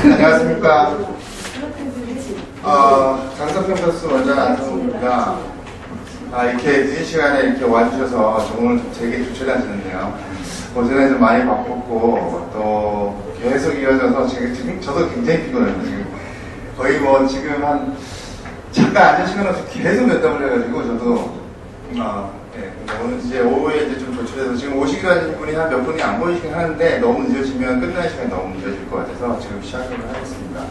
안녕하십니까. 강사평가수 원장 안성우입니다. 이렇게 늦은 시간에 이렇게 와주셔서 오늘 되게 조촐하시는데요. 어제는 좀 많이 바빴고, 또 계속 이어져서 지금 저도 굉장히 피곤해요. 지금 거의 뭐 지금 한 잠깐 앉은 시간에서 계속 몇 담을 해가지고 저도 오늘 이제 오후에 이제 좀 조촐해서 지금 오시기로 하신 분이 한 몇 분이 안 보이긴 하는데 너무 늦어지면 끝나는 시간이 너무 늦어질 것 같아서 지금 시작을 하겠습니다.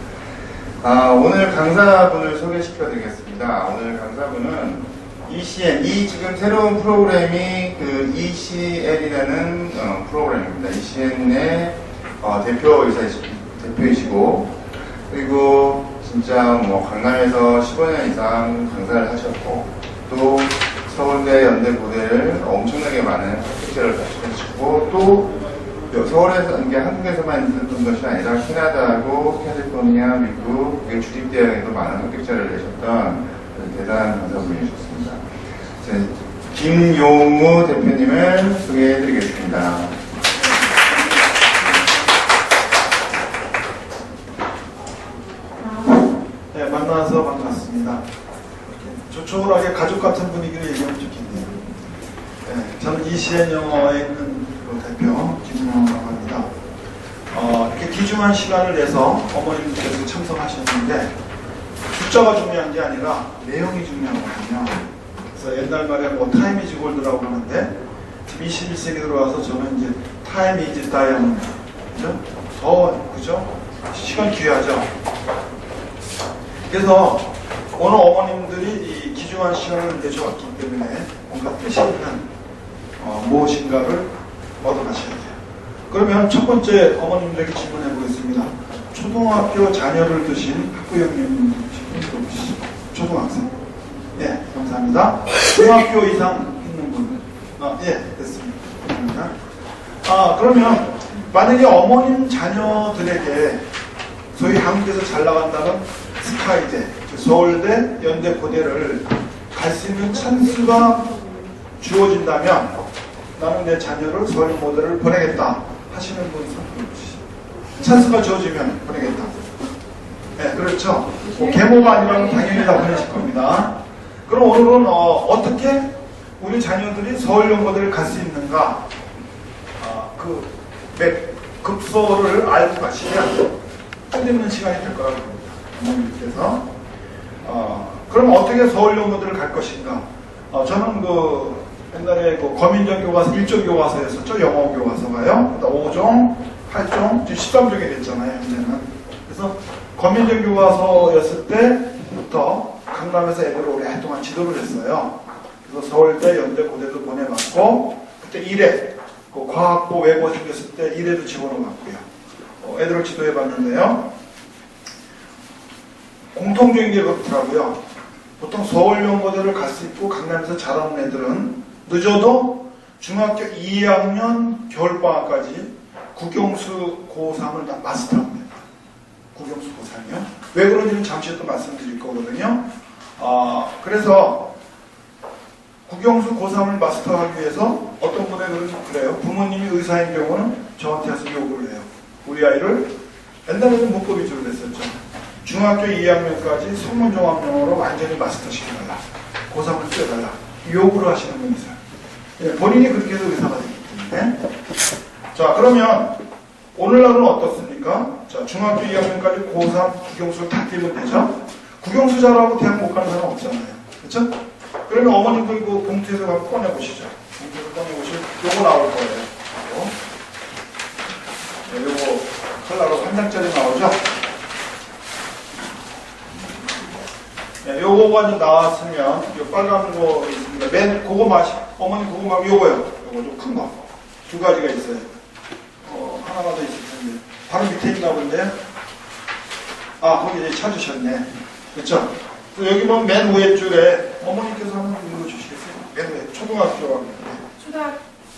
오늘 강사분을 소개시켜 드리겠습니다. 오늘 강사분은 ECN, 이 지금 새로운 프로그램이 그 ECN이라는 프로그램입니다. ECN의 대표이시고, 그리고 진짜 뭐 강남에서 15년 이상 강사를 하셨고, 또 서울대, 연대, 고대를 엄청나게 많은 학교를 가르치시고, 또 서울에서, 이게 한국에서만 있었던 것이 아니라 캐나다하고 캘리포니아, 미국, 주립대학에도 많은 합격자를 내셨던 대단한 강사분이셨습니다. 김용우 대표님을 소개해드리겠습니다. 네, 만나서 반갑습니다. 조촐하게 가족 같은 분위기를 얘기하면 좋겠네요. 네, 저는 ECN 영어에 있는 대표 김용우라고 합니다. 이렇게 귀중한 시간을 내서 어머님께서 참석하셨는데 숫자가 중요한 게 아니라 내용이 중요하거든요. 그래서 옛날 말에 뭐 타임 이즈 골드라고 하는데 지금 21세기 들어와서 저는 이제 타임 이즈 다이아몬드, 그죠? 그죠? 시간 귀하죠. 그래서 오늘 어머님들이 이 귀중한 시간을 내주었기 때문에 뭔가 뜻이 있는 무엇인가를 얻어가셔야 돼요. 그러면 첫 번째 어머님들에게 질문해 보겠습니다. 초등학교 자녀를 두신 학부형님 들어보시죠. 초등학생. 예, 감사합니다. 중학교 이상 있는 분. 예, 됐습니다. 감사합니다. 그러면 만약에 어머님 자녀들에게 소위 한국에서 잘 나간다는 스카이대, 서울대, 연대, 고대를 갈 수 있는 찬스가 주어진다면 나는 내 자녀를 서울 모델을 보내겠다 하시는 분 손들어 주시죠. 찬스가 주어지면 보내겠다. 네, 그렇죠. 계모가 아니라면 당연히 다 보내실 겁니다. 그럼 오늘은 어떻게 우리 자녀들이 서울연고대를 갈 수 있는가, 급소를 알고 가시면 끝내는 시간이 될 거라고 봅니다. 어머님께서 그럼 어떻게 서울연고대를 갈 것인가? 저는 옛날에 거민정 교과서 1조 교과서였었죠. 영어 교과서가요. 5종, 8종, 13종이 됐잖아요. 현재는. 그래서 거민정 교과서였을 때부터 강남에서 애들을 오랫동안 지도를 했어요. 그래서 서울대, 연대, 고대도 보내봤고, 그때 1회, 과학고 외고 생겼을 때 1회도 집어넣어봤고요. 애들을 지도해봤는데요. 공통적인 게 그렇더라고요. 보통 서울연고대를 갈 수 있고 강남에서 자라는 애들은 늦어도 중학교 2학년 겨울방학까지 국영수 고3을 다 마스터합니다. 국영수 고3이요. 왜 그런지는 잠시 또 말씀드릴 거거든요. 그래서 국영수 고3을 마스터하기 위해서 어떤 분들은 그래요. 부모님이 의사인 경우는 저한테 와서 요구를 해요. 우리 아이를 옛날에는 문법 위주로 됐었죠. 중학교 2학년까지 성문종합영어로 완전히 마스터 시켜달라. 고3을 뛰어달라. 요구를 하시는 분이 있어요. 예, 본인이 그렇게 해서 의사가 되기 때문에. 자, 그러면 오늘날은 어떻습니까? 자, 중학교 2학년까지 고3 국영수를 다 뛰면 되죠? 국영수 잘하고 대학 못 가는 사람 없잖아요. 그렇죠? 그러면 어머님들 그 봉투에서 한번 꺼내보시죠. 봉투에서 꺼내보시면 요거 나올 거예요. 요거 컬러로 한 장짜리 나오죠? 네, 요거가 이제 나왔으면, 요 빨간 거 있습니다. 어머니 그거 말고 요거요. 요거 좀 큰 거. 두 가지가 있어요. 하나가 더 있을 텐데. 바로 밑에 있나 본데요? 거기 이제 찾으셨네. 그쵸? 여기 보면 맨 위에 줄에 어머니께서 한번 읽어주시겠어요? 맨 위에 초등학교.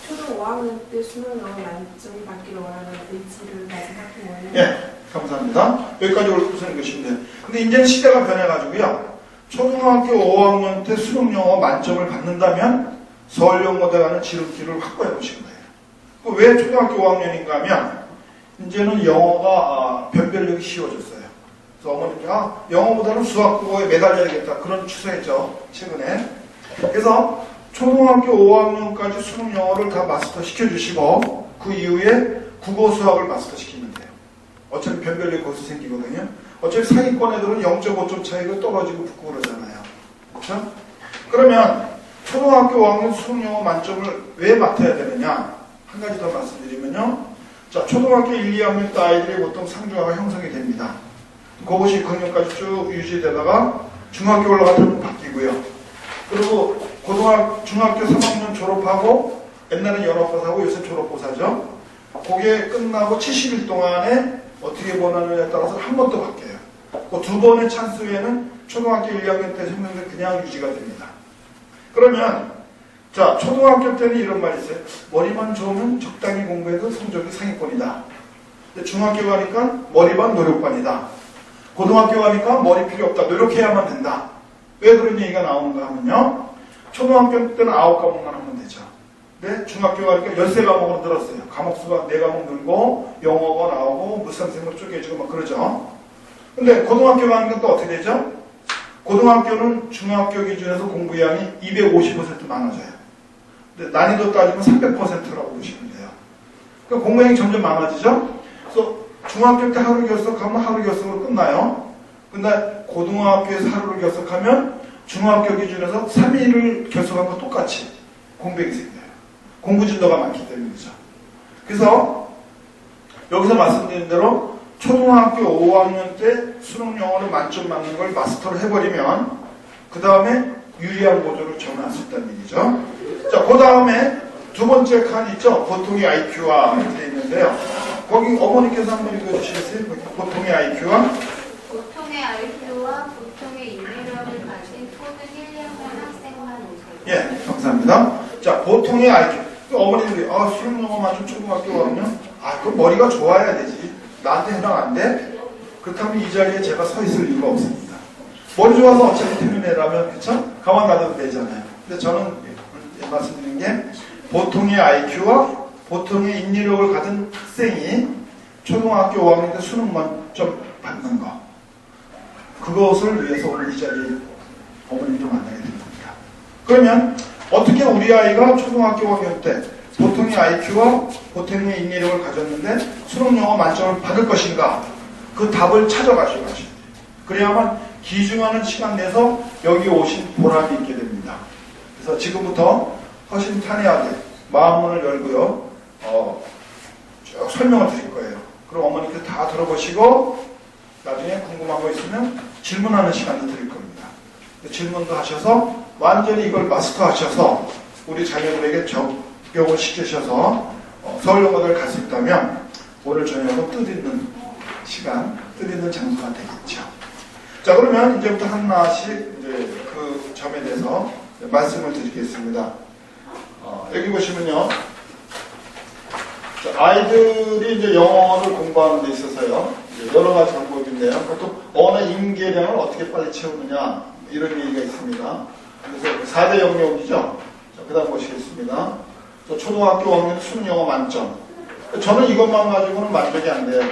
초등 5학년 때 수능 영어 만점을 받기를 원하는 의지를 가진 학부모는 예, 감사합니다. 여기까지 우선 읽으시면 돼요. 근데 이제는 시대가 변해가지고요. 초등학교 5학년 때 수능 영어 만점을 받는다면 서울연고대 가는 지름길을 확보해 보신 거예요. 왜 초등학교 5학년인가 하면 이제는 영어가 변별력이 쉬워졌어요. 그래서 어머님이 영어보다는 수학, 국어에 매달려야겠다. 그런 추세죠, 최근에. 그래서 초등학교 5학년까지 수능 영어를 다 마스터 시켜주시고 그 이후에 국어, 수학을 마스터 시키면 돼요. 어차피 변별력이 거기서 생기거든요. 어차피 상위권 애들은 0.5점 차이로 떨어지고 붙고 그러잖아요. 그렇죠? 그러면 초등학교 5학년 수능 영어 만점을 왜 맡아야 되느냐? 한 가지 더 말씀드리면요. 자, 초등학교 1, 2학년 때 아이들이 보통 상중하가 형성이 됩니다. 그것이 근육까지 쭉 유지되다가 중학교 올라가면 바뀌고요. 그리고 중학교 3학년 졸업하고 옛날에 연합고사하고 요새 졸업고사죠. 그게 끝나고 70일 동안에 어떻게 보느냐에 따라서 한 번 더 바뀌어요. 그 두 번의 찬스 후에는 초등학교 1, 2학년 때 생명이 그냥 유지가 됩니다. 그러면 자, 초등학교 때는 이런 말이 있어요. 머리만 좋으면 적당히 공부해도 성적이 상위권이다. 근데 중학교 가니까 머리반 노력반이다. 고등학교 가니까 머리 필요 없다. 노력해야만 된다. 왜 그런 얘기가 나오는가 하면요. 초등학교 때는 9과목만 하면 되죠. 근데 중학교 가니까 13과목으로 늘었어요. 과목수가 4과목 늘고 영어가 나오고 물상생물 쪼개지고 막 그러죠. 근데 고등학교 가니까 또 어떻게 되죠? 고등학교는 중학교 기준에서 공부량이 250% 많아져요. 근데 난이도 따지면 300%라고 보시면 돼요. 그러니까 공부량이 점점 많아지죠? 그래서 중학교 때 하루 결석하면 하루 결석으로 끝나요. 근데 고등학교에서 하루를 결석하면 중학교 기준에서 3일을 결석한 거 똑같이 공백이 생겨요. 공부 진도가 많기 때문이죠. 그래서 여기서 말씀드린 대로 초등학교 5학년 때 수능 영어를 만점 맞는 걸 마스터를 해버리면 그 다음에 유리한 고조를 전환할 수 있다는 얘기죠. 자, 그 다음에 두 번째 칸 있죠. 보통의 IQ와 이렇게 있는데요. 거기 어머니께서 한번 읽어주시겠어요? 보통의 IQ와 보통의 IQ와 보통의 인내력을 가진 초등 1, 2학년 학생만 오세요. 예, 감사합니다. 자, 보통의 IQ. 어머니들이 수능 영어 만점 초등학교 5학년? 그럼 머리가 좋아야 되지. 나한테 해당 안 돼? 그렇다면 이 자리에 제가 서 있을 이유가 없습니다. 머리 좋아서 어차피 되는 애라면, 그쵸? 가만 놔둬도 되잖아요. 근데 저는 말씀드린 게 보통의 IQ와 보통의 인지력을 가진 학생이 초등학교 5학년 때 수능 만점 받는 거. 그것을 위해서 오늘 이 자리에 어머님도 만나게 된 겁니다. 그러면 어떻게 우리 아이가 초등학교 5학년 때 보통의 IQ와 보통의 인지력을 가졌는데 수능 영어 만점을 받을 것인가? 그 답을 찾아가셔야 돼요. 그래야만 기중하는 시간 내서 여기 오신 보람이 있게 됩니다. 그래서 지금부터 허심탄회하게 마음문을 열고요. 쭉 설명을 드릴 거예요. 그럼 어머니께 다 들어보시고 나중에 궁금한 거 있으면 질문하는 시간도 드릴 겁니다. 질문도 하셔서 완전히 이걸 마스터하셔서 우리 자녀들에게 적용을 시키셔서 서울영어를 갈 수 있다면 오늘 저녁은 뜻있는 시간, 뜻있는 장소가 되겠죠. 자, 그러면 이제부터 하나씩 이제 그 점에 대해서 말씀을 드리겠습니다. 여기 보시면요. 자, 아이들이 이제 영어를 공부하는 데 있어서요. 여러 가지 방법인데요. 그것도 언어 임계량을 어떻게 빨리 채우느냐 이런 얘기가 있습니다. 그래서 4대 영역이죠. 자, 그 다음 보시겠습니다. 초등학교 5학년 수능 영어 만점. 저는 이것만 가지고는 만족이 안 돼요.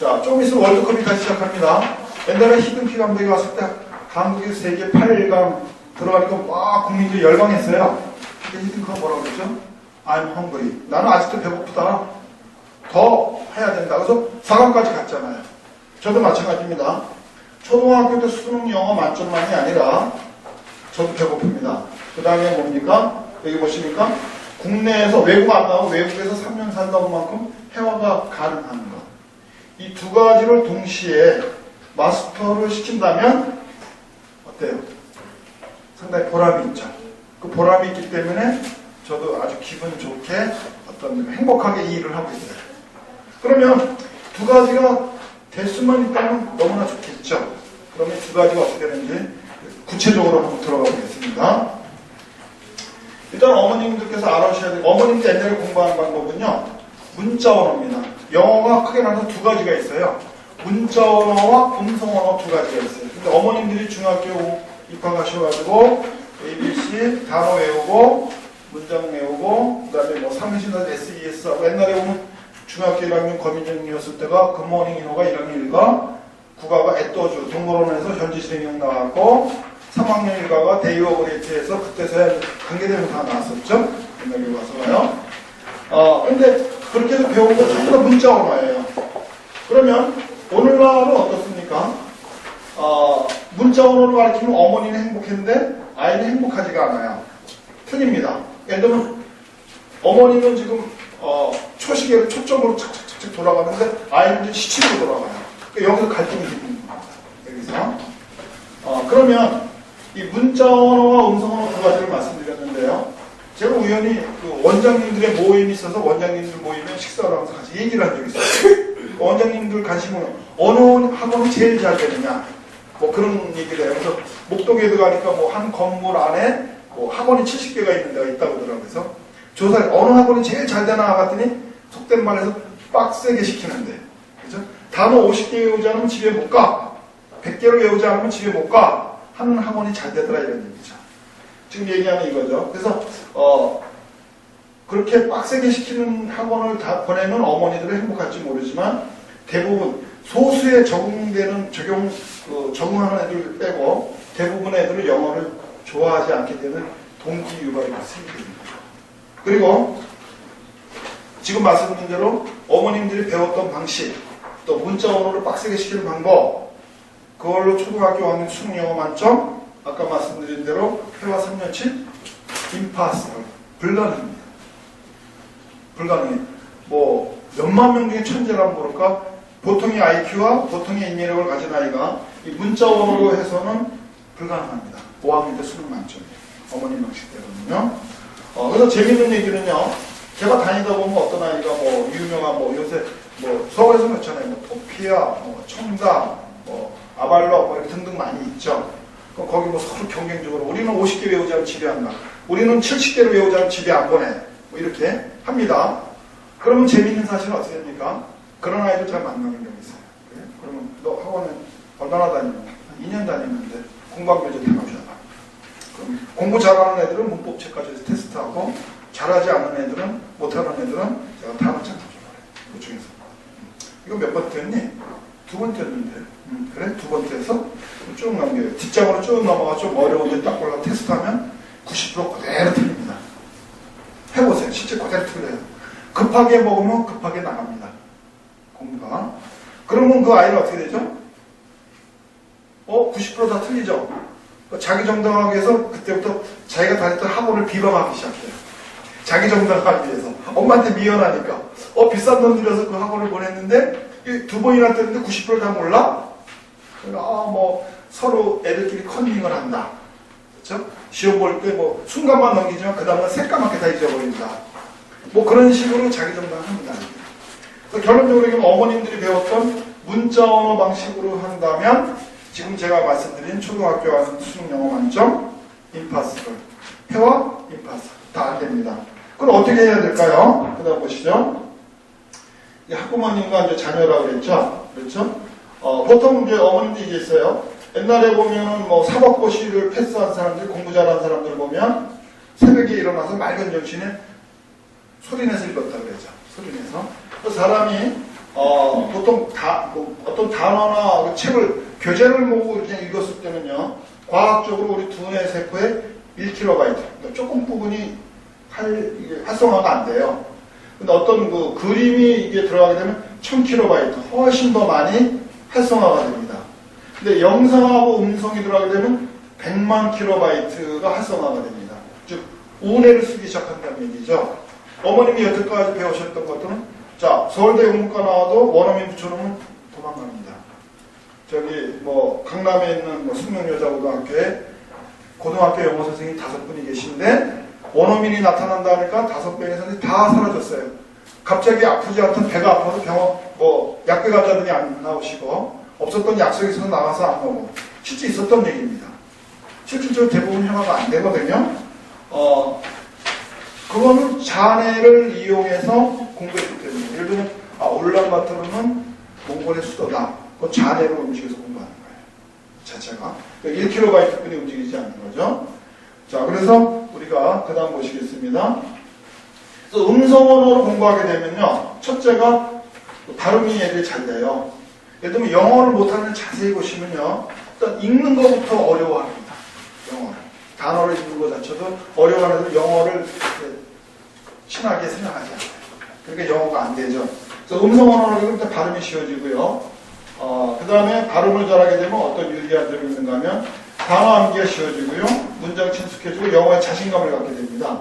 자, 좀 있으면 월드컵이 다시 시작합니다. 옛날에 히든키 감독이 왔을 때 한국의 세계 8강 들어가니까 막 국민들이 열광했어요. 근데 히든키가 뭐라고 그러죠? I'm hungry. 나는 아직도 배고프다. 더 해야 된다. 그래서 4강까지 갔잖아요. 저도 마찬가지입니다. 초등학교 때 수능 영어 만점만이 아니라 저도 배고픕니다. 그 다음에 뭡니까? 여기 보시니까 국내에서 외국 안 나오고 외국에서 3년 살다 온 만큼 회화가 가능한 것. 이 두 가지를 동시에 마스터를 시킨다면 어때요? 상당히 보람이 있죠. 그 보람이 있기 때문에 저도 아주 기분 좋게 어떤 행복하게 이 일을 하고 있어요. 그러면 두 가지가 될 수만 있다면 너무나 좋겠죠. 그러면 두 가지가 어떻게 되는지 구체적으로 한번 들어가 보겠습니다. 일단 어머님들께서 알아주셔야 돼요. 어머님들 옛날에 공부하는 방법은요. 문자 언어입니다. 영어가 크게 나눠서 두 가지가 있어요. 문자 언어와 음성 언어 두 가지가 있어요. 근데 어머님들이 중학교 입학하셔가지고 ABC 단어 외우고 문장 외우고 그 다음에 뭐 삼신단 SES하고 옛날에 보면 중학교 1학년 거민정이었을 때가 굿모닝 인호가 1학년 1과 국가가 애떠주 동물원에서 현지 진행형 나왔고 3학년 1가가 데이 오브 레이트에서 그때서야 관계대명사 나왔었죠. 옛날 교과서가요. 근데 그렇게 해서 배운 건 전부 다 문자 언어예요. 그러면 오늘날은 어떻습니까? 문자 언어를 가르치면 어머니는 행복했는데 아이는 행복하지가 않아요. 틀립니다. 예를 들면 어머니는 지금 초시계를 초점으로 착착착착 돌아가는데 아이는 이제 시치로 돌아가요. 그러니까 여기서 갈등이 생기는 겁니다. 여기서 그러면 이 문자 언어와 음성 언어 두 가지를 말씀드렸는데요. 제가 우연히 그 원장님들의 모임이 있어서 원장님들 모임에 식사를 하면서 같이 얘기를 한 적이 있어요. 원장님들 관심은 어느 학원이 제일 잘 되느냐 뭐 그런 얘기를 해요. 그래서 목동에도 가니까 뭐 한 건물 안에 뭐 학원이 70개가 있는 데가 있다고 하더라고요. 그래서 조사를 어느 학원이 제일 잘 되나 봤더니 속된 말해서 빡세게 시키는데 그죠? 단어 50개 외우지 않으면 집에 못 가. 100개를 외우지 않으면 집에 못 가. 하는 학원이 잘 되더라 이런 얘기죠. 지금 얘기하는 이거죠. 그래서 그렇게 빡세게 시키는 학원을 다 보내면 어머니들은 행복할지 모르지만 대부분 소수에 적응하는 애들 빼고 대부분의 애들은 영어를 좋아하지 않게 되는 동기 유발이 생깁니다. 그리고 지금 말씀드린 대로 어머님들이 배웠던 방식 또 문자 언어를 빡세게 시키는 방법 그걸로 초등학교 5학년 수능 영어 만점 아까 말씀드린 대로 회화 3년치 impossible 불가능입니다. 불가능해. 뭐 몇만 명 중에 천재라면 모를까 보통의 IQ와 보통의 인내력을 가진 아이가 이 문자 언어로 해서는 불가능합니다. 5학년 때 수능 만점이에요. 어머님 방식대로는요. 그래서 재밌는 얘기는요. 제가 다니다 보면 어떤 아이가 뭐 유명한 뭐 요새 뭐 서울에서 그렇잖아요. 뭐 토피아, 뭐 청담, 뭐 아발러 뭐 이렇게 등등 많이 있죠. 거기 뭐 서로 경쟁적으로 우리는 50개 외우지 않으면 집에 안 가. 우리는 70개를 외우지 않으면 집에 안 보내. 뭐 이렇게 합니다. 그러면 재밌는 사실은 어떻게 됩니까? 그런 아이들 잘 만나는 경우 있어요. 그래? 그러면 너 학원에 얼마나 다니냐? 2년 다니는데 공부학 교재 다 나오잖아. 그럼 공부 잘하는 애들은 문법책까지 테스트하고 잘하지 않는 애들은 못하는 애들은 제가 단어책 가져가래. 그 중에서 이거 몇 번 됐니? 2번 됐는데 그래? 2번 돼서 쭉 넘겨요. 뒷장으로 쭉 넘어가 좀 어려운데 딱 골라 테스트하면 90% 그대로 틀립니다. 해보세요. 실제 그대로 틀려요. 급하게 먹으면 급하게 나갑니다. 공부가. 그러면 그 아이는 어떻게 되죠? 90% 다 틀리죠? 자기 정당화하기 위해서 그때부터 자기가 다녔던 학원을 비방하기 시작해요. 자기 정당화하기 위해서. 엄마한테 미연하니까. 비싼 돈 들여서 그 학원을 보냈는데 2번이나 떴는데 90% 다 몰라? 그러니까 뭐 서로 애들끼리 컨닝을 한다. 그렇죠? 시험 볼 때 뭐 순간만 넘기지만 그 다음은 새까맣게 다 잊어버린다. 뭐 그런 식으로 자기 정당합니다. 결론적으로 어머님들이 배웠던 문자 언어 방식으로 한다면 지금 제가 말씀드린 초등학교 와서 수능 영어 만점 impossible 회화 impossible 다 안 됩니다. 그럼 어떻게 해야 될까요? 그 다음 보시죠. 학부모님과 이제 자녀라고 그랬죠. 그렇죠? 보통 이제 어머님들이 이게 있어요. 옛날에 보면은 뭐 사법고시를 패스한 사람들, 공부 잘하는 사람들 보면 새벽에 일어나서 맑은 정신에 소리내서 읽었다 그랬죠. 소리내서. 그 사람이 보통 어떤 단어나 책을 교재를 보고 그냥 읽었을 때는요. 과학적으로 우리 두뇌 세포에 1kB, 그러니까 조금 부분이 활성화가 안 돼요. 근데 어떤 그 그림이 이게 들어가게 되면 1000kB, 훨씬 더 많이 활성화가 됩니다. 근데 영상하고 음성이 들어가게 되면 100만 kB가 활성화가 됩니다. 즉, 우뇌를 쓰기 시작한다는 얘기죠. 어머님이 여태까지 배우셨던 것들은, 자, 서울대 영문과 나와도 원어민 붙여놓으면 도망갑니다. 저기, 뭐, 강남에 있는 뭐 숙명여자고등학교에 고등학교 영어 선생님이 5분이 계신데, 원어민이 나타난다니까 5명의 선생님이 다 사라졌어요. 갑자기 아프지 않던 배가 아파서 병원, 뭐, 약배 가자더니 안 나오시고, 없었던 약속이 있어서 나가서 안 오고, 실제 있었던 얘기입니다. 실질적으로 대부분 회화가 안 되거든요. 그거는 자네를 이용해서 공부했기 때문에. 예를 들면, 울란바토르는 몽골의 수도다. 그건 자네로 움직여서 공부하는 거예요. 자체가. 1kB뿐이 움직이지 않는 거죠. 자, 그래서 우리가 그 다음 보시겠습니다. 그래서 음성 언어로 공부하게 되면요, 첫째가 발음이 애들이 잘 돼요. 예를 들면 영어를 못하는 자세히 보시면요, 일단 읽는 것부터 어려워합니다. 영어를. 단어를 읽는 것 자체도 어려워하는 애들 영어를 친하게 생각하지 않아요. 그러니까 영어가 안 되죠. 그래서 음성 언어로 일단 발음이 쉬워지고요. 그 다음에 발음을 잘하게 되면 어떤 유리한 점이 있는가 하면 단어 암기가 쉬워지고요. 문장 친숙해지고 영어에 자신감을 갖게 됩니다.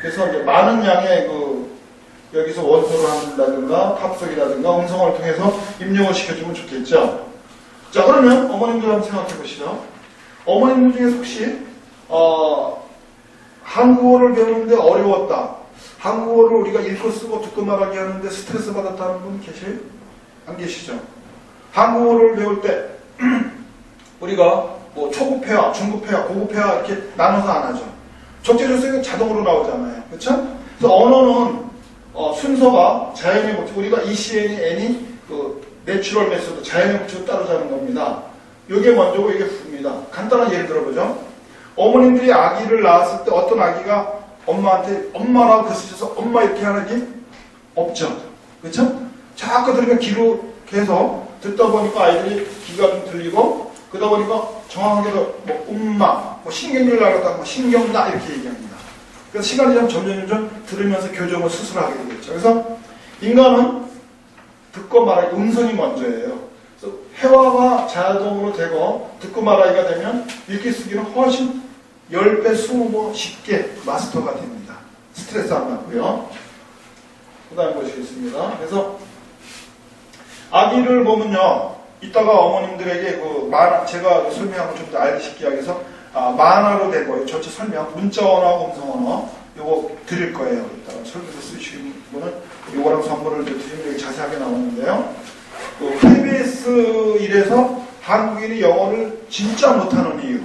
그래서 이제 많은 양의 여기서 원서를 한다든가 팝속이라든가 음성어를 통해서 입력을 시켜주면 좋겠죠. 자, 그러면 어머님들 한번 생각해 보시죠. 어머님들 중에서 혹시 한국어를 배우는데 어려웠다. 한국어를 우리가 읽고 쓰고 듣고 말하기 하는데 스트레스 받았다는 분 계세요? 안 계시죠? 한국어를 배울 때 우리가 뭐 초급회화, 중급회화, 고급회화 이렇게 나눠서 안 하죠. 적재적소가 자동으로 나오잖아요. 그렇죠? 그래서 언어는 순서가 자연의 법칙, 우리가 ECN이 N이 내추럴 메소드, 자연의 법칙을 따르자는 겁니다. 이게 먼저고 이게 후입니다. 간단한 예를 들어보죠. 어머님들이 아기를 낳았을 때 어떤 아기가 엄마한테 엄마라고 글 쓰셔서 엄마 이렇게 하는 게 없죠. 그렇죠? 자꾸 들으면 귀로 해서 듣다 보니까 아이들이 귀가 좀 들리고 그러다 보니까 정확하게도 뭐 엄마, 뭐 신경질 나겠다, 뭐 신경나 이렇게 얘기합니다. 그래서 시간이 점점 들으면서 교정을 스스로 하게 되겠죠. 그래서 인간은 듣고 말하기, 음성이 먼저예요. 그래서 회화가 자동으로 되고 듣고 말하기가 되면 읽기 쓰기는 훨씬 10배, 20배 쉽게 마스터가 됩니다. 스트레스 안 받고요. 그 다음 보시겠습니다. 그래서 아기를 보면요, 이따가 어머님들에게 만화, 제가 설명하면 좀 더 알기 쉽게 하기 위해서 만화로 되고 전체 설명, 문자 언어하고 음성 언어 요거 드릴 거예요. 이따가 설명서 쓰시는 분은 요거랑 선물을 드리면 되게 자세하게 나오는데요. KBS 1에서 한국인이 영어를 진짜 못하는 이유.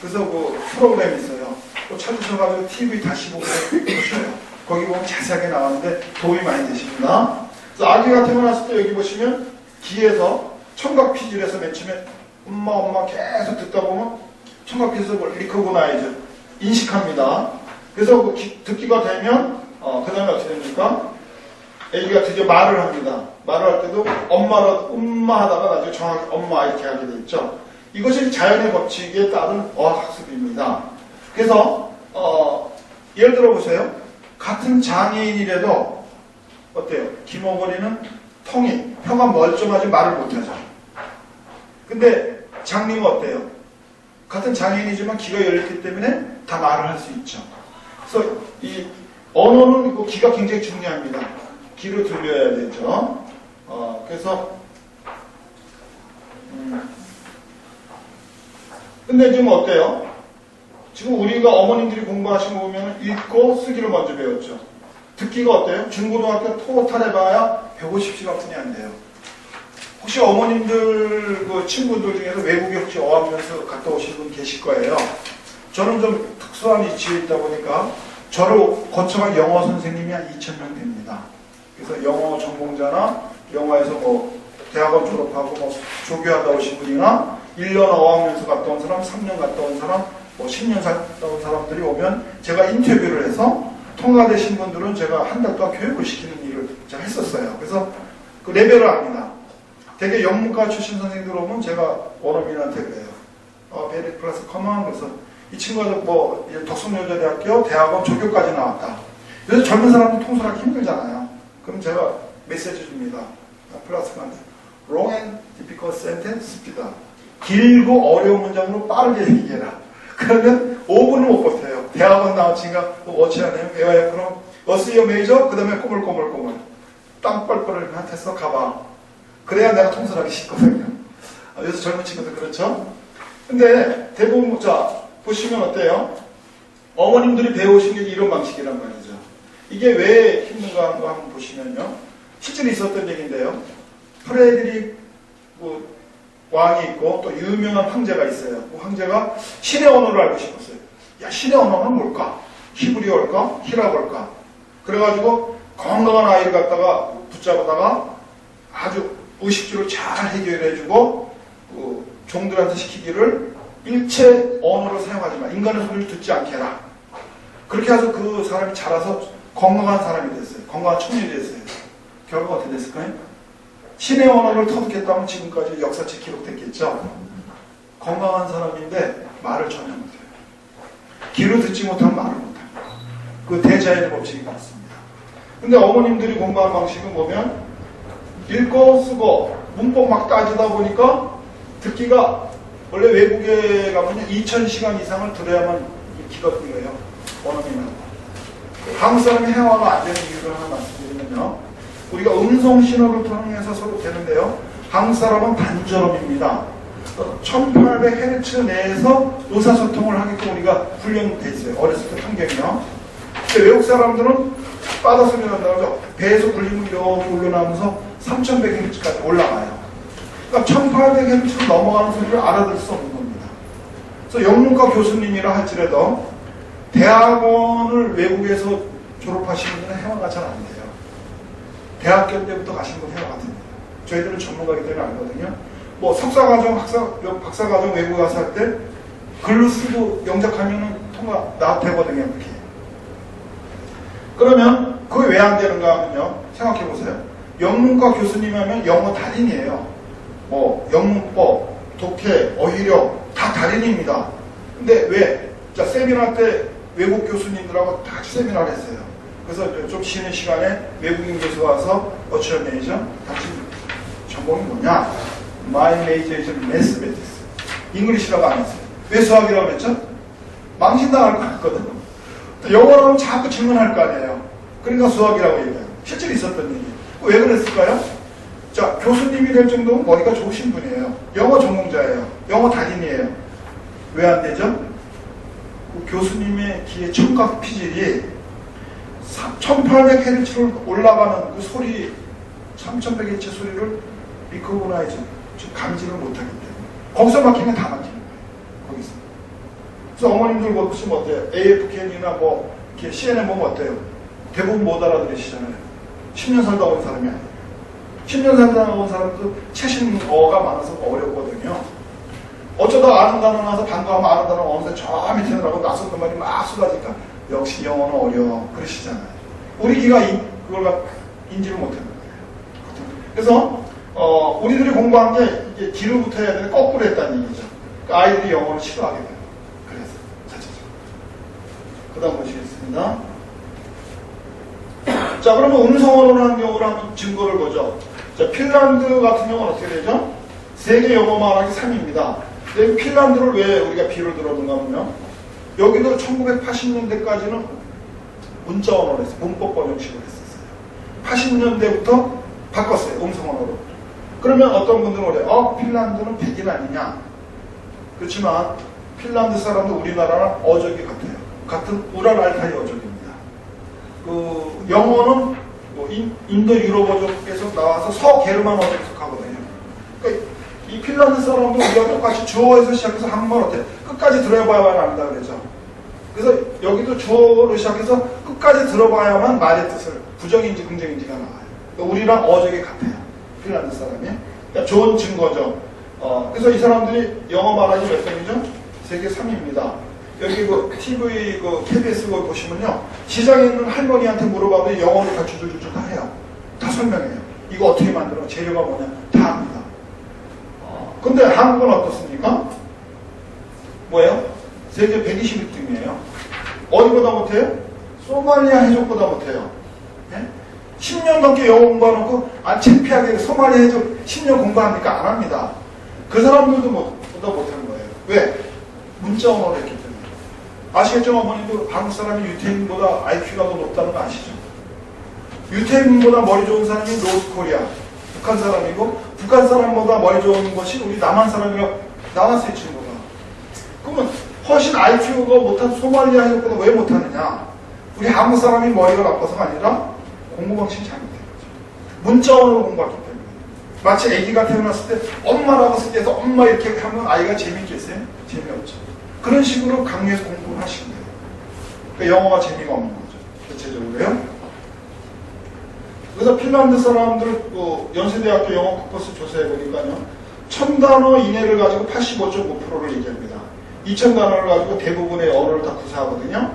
그래서 프로그램이 있어요. 또 찾으셔가지고 TV 다시 보셔요. 거기 보면 자세하게 나오는데 도움이 많이 되십니다. 그래서 아기가 태어났을 때 여기 보시면 귀에서 청각피질에서 맨 처음에 엄마 계속 듣다 보면 청각피질에서 리코그나이즈 인식합니다. 그래서 듣기가 되면 그 다음에 어떻게 됩니까? 아기가 드디어 말을 합니다. 말을 할 때도 엄마 하다가 나중에 정확히 엄마 이렇게 하게 되죠. 이것이 자연의 법칙에 따른 어학습입니다. 그래서 예를 들어 보세요. 같은 장애인이라도 어때요? 김어걸이는 혀가 멀쩡하지 말을 못하죠. 근데 장님은 어때요? 같은 장애인이지만 귀가 열렸기 때문에 다 말을 할 수 있죠. 그래서 이 언어는 귀가 굉장히 중요합니다. 귀로 들려야 되죠. 그래서 근데 지금 어때요? 지금 우리가 어머님들이 공부하신 거 보면 읽고 쓰기를 먼저 배웠죠. 듣기가 어때요? 중고등학교 토탈 해봐야 150시간뿐이 안 돼요. 혹시 어머님들 친구들 중에서 외국에 혹시 어학연수 갔다 오신 분 계실 거예요. 저는 좀 특수한 위치에 있다 보니까 저를 거쳐간 영어 선생님이 한 2,000명 됩니다. 그래서 영어 전공자나 영어에서 대학원 졸업하고 조교하다 오신 분이나 1년 어학연수 갔다 온 사람, 3년 갔다 온 사람, 10년 갔다 온 사람들이 오면 제가 인터뷰를 해서 통과되신 분들은 제가 한 달 동안 교육을 시키는 일을 제가 했었어요. 그래서 그 레벨을 압니다. 되게 영문과 출신 선생님들 오면 제가 원어민한테 그래요. 베리 클래스 커먼. 그래서 이 친구가 덕성여자대학교 대학원 조교까지 나왔다. 그래서 젊은 사람들 통솔하기 힘들잖아요. 그럼 제가 메시지 줍니다. 플러스한테 Long and difficult sentence speed. 길고 어려운 문장으로 빠르게 얘기해라. 그러면 5분을 못 버텨요. 대학원 나온 친구가 어찌하냐면 외화야 그럼 어스이어 메이저 그 다음에 꼬물꼬물꼬물 땅 뻘뻘을 한테서 가봐. 그래야 내가 통솔하기 쉽거든요. 요새 젊은 친구들 그렇죠? 근데 대부분 자 보시면 어때요? 어머님들이 배우신 게 이런 방식이란 말이죠. 이게 왜 힘든가 한번 보시면요. 실제로 있었던 얘기인데요. 프레드릭 왕이 있고 또 유명한 황제가 있어요. 그 황제가 신의 언어를 알고 싶었어요. 야, 신의 언어는 뭘까? 히브리어일까? 히라볼까? 그래가지고 건강한 아이를 갖다가 붙잡아다가 아주 의식주를 잘 해결해주고 종들한테 시키기를 일체 언어를 사용하지 마. 인간의 소리를 듣지 않게 해라. 그렇게 해서 그 사람이 자라서 건강한 사람이 됐어요. 건강한 청년이 됐어요. 결과가 어떻게 됐을까요? 신의 언어를 터득했다면 지금까지 역사책 기록됐겠죠. 건강한 사람인데 말을 전혀 못해요. 귀로 듣지 못하면 말을 못해요. 그 대자연의 법칙이 맞습니다. 근데 어머님들이 공부하는 방식은 보면 읽고 쓰고 문법 막 따지다 보니까 듣기가 원래 외국에 가면 2000시간 이상을 들어야만 귀가 들려요. 원어민하고. 한국 사람이 해와는 안 되는 이유를 하나 말씀드리면요. 우리가 음성 신호를 통해서 서로 되는데요. 한국 사람은 반절음입니다. 1800Hz 내에서 의사소통을 하게끔 우리가 훈련돼 있어요. 어렸을 때 환경이요. 근데 외국 사람들은 바다 소리 난다고 하죠. 배에서 굴리면 이렇게 올라나면서 3100Hz까지 올라가요. 그러니까 1800Hz로 넘어가는 소리를 알아들 수 없는 겁니다. 그래서 영문과 교수님이라 할지라도 대학원을 외국에서 졸업하시는 분은 해화가 잘 안 돼요. 대학교 때부터 가신 분 해화가 됩니다. 저희들은 전문가이기 때문에 알거든요. 뭐 석사과정, 박사과정 외국 가서 할 때 글로 쓰고 영작하면은 통과 되거든요. 그렇게. 그러면 그게 왜 안 되는가 하면요. 생각해 보세요. 영문과 교수님 하면 영어 달인이에요. 뭐 영문법, 독해, 어휘력 다 달인입니다. 근데 왜? 자, 세미나 때 외국 교수님들하고 다 같이 세미나를 했어요. 그래서 좀 쉬는 시간에 외국인 교수 와서 What's your major? 당신 전공이 뭐냐? My major is mathematics. 잉글리시라고 안 했어요. 왜 수학이라고 그랬죠? 망신당할 것 같거든. 또 영어로 하면 자꾸 질문할 거 아니에요. 그러니까 수학이라고 얘기해요. 실제로 있었던 얘기. 왜 그랬을까요? 자, 교수님이 될 정도면 머리가 좋으신 분이에요. 영어 전공자예요. 영어 달인이에요. 왜 안 되죠? 그 교수님의 귀의 청각 피질이 1800Hz로 올라가는 그 소리, 3100Hz 소리를 리코그나이즈, 감지를 못하기 때문에. 거기서 막히면 다 막히는 거예요. 거기서. 그래서 어머님들 보시면 어때요? AFKN이나 뭐, CNN 보면 어때요? 대부분 못 알아들으시잖아요. 10년 살다 온 사람이 아니에요. 10년 살다 온 사람도 최신어가 많아서 어렵거든요. 어쩌다 아는 단어 나와서 반가우면 아는 단어 어느새 저 밑에 라고 낯선 말이 막 쏟아지니까 역시 영어는 어려워. 그러시잖아요. 우리 귀가 그걸 인지를 못하는 거예요. 그래서 우리들이 공부한 게 이게 뒤로부터 해야 되는데 거꾸로 했다는 얘기죠. 그러니까 아이들이 영어를 싫어하게 돼요. 그래서 자체적으로. 그 다음 보시겠습니다. 자, 그러면 음성어를 하는 경우를 한번 증거를 보죠. 자, 핀란드 같은 경우는 어떻게 되죠? 세계 영어 말하기 3위입니다. 근데 핀란드를 왜 우리가 B를 들어본가 하면요. 여기도 1980년대까지는 문자 언어를 했어요. 문법 번역식을 했었어요. 80년대부터 바꿨어요. 음성 언어로. 그러면 어떤 분들은 그래요. 핀란드는 백인 아니냐. 그렇지만 핀란드 사람도 우리나라랑 어적이 같아요. 같은 우랄 알타이 어적입니다. 그 영어는 뭐 인도 유럽어족에서 나와서 서게르만 어족에 속하거든요. 그러니까 이 핀란드 사람도 우리가 똑같이 주어에서 시작해서 한국말 어때? 끝까지 들어봐야만 안다 그러죠. 그래서 여기도 주어로 시작해서 끝까지 들어봐야만 말의 뜻을 부정인지 긍정인지가 나와요. 그러니까 우리랑 어족이 같아요. 핀란드 사람이. 그러니까 좋은 증거죠. 그래서 이 사람들이 영어 말하기 몇 등이죠? 세계 3위입니다. 여기 그 TV 그 KBS 거 보시면요. 시장에 있는 할머니한테 물어봐도 영어로 다 주줄주줄 다 해요. 다 설명해요. 이거 어떻게 만들어? 재료가 뭐냐? 다 합니다. 근데 한국은 어떻습니까? 뭐예요? 세계 121등이에요. 어디보다 못해요? 소말리아 해적보다 못해요. 네? 10년 넘게 영어 공부해놓고 창피하게 소말리아 해적 10년 공부합니까? 안 합니다. 그 사람들도 보다 못하는 거예요. 왜? 문자 언어를 했기 때문에. 아시겠죠? 어머니도 한국 사람이 유태인보다 IQ가 더 높다는 거 아시죠? 유태인보다 머리 좋은 사람이 노스코리아, 북한 사람이고 북한 사람보다 머리 좋은 것이 우리 남한 사람이라고 나왔어요, 친구가. 그러면 훨씬 IQ가 못한 소말리아 해적보다 왜 못하느냐? 우리 한국 사람이 머리가 나빠서가 아니라 공부 방식이 잘못된 거죠. 문자 언어로 공부하기 때문에. 마치 아기가 태어났을 때 엄마라고 쓸 때에서 엄마 이렇게 하면 아이가 재미있겠어요? 재미없죠. 그런 식으로 강요해서 공부를 하시는 거예요. 그러니까 영어가 재미가 없는 거죠. 대체적으로요. 그래서 핀란드 사람들 연세대학교 영어 코커스 조사해 보니까요. 1000단어 이내를 가지고 85.5%를 얘기합니다. 2000단어를 가지고 대부분의 언어를 다 구사하거든요.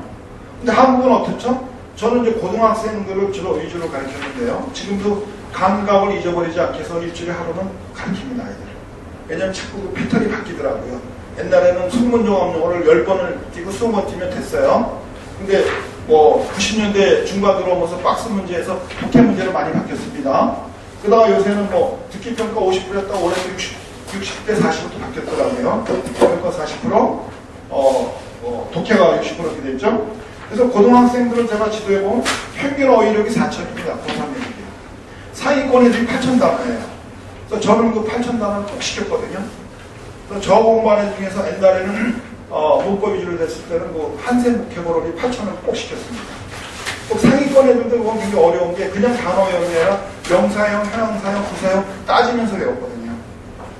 근데 한국은 어떻죠? 저는 이제 고등학생들을 주로 위주로 가르쳤는데요. 지금도 감각을 잊어버리지 않게 해서 일주일에 하루는 가르칩니다, 아이들. 왜냐면 자꾸 그 패턴이 바뀌더라고요. 옛날에는 순문종합용어를 10번을 띄고 20번 띄면 됐어요. 근데 뭐 90년대 중반 들어오면서 박스 문제에서 독해 문제로 많이 바뀌었습니다. 그러다가 요새는 뭐 듣기평가 50%였다가 올해 60대 40%로 바뀌었더라고요. 듣기평가 40%, 독해가 60% 이렇게 됐죠. 그래서 고등학생들은 제가 지도해보면 평균 어휘력이 4,000입니다. 고3애들이. 상위권 애들이 8,000단어예요. 그래서 저는 그 8,000단어를 꼭 시켰거든요. 그래서 저 공부하는 애 중에서 옛날에는 문법 위주로 됐을 때는 그 한샘 목회보를 8,000을 꼭 시켰습니다. 꼭 상위권 애들도 그건 굉장히 어려운 게 그냥 단어형이 아니라 명사형, 형용사형, 부사형 따지면서 외웠거든요.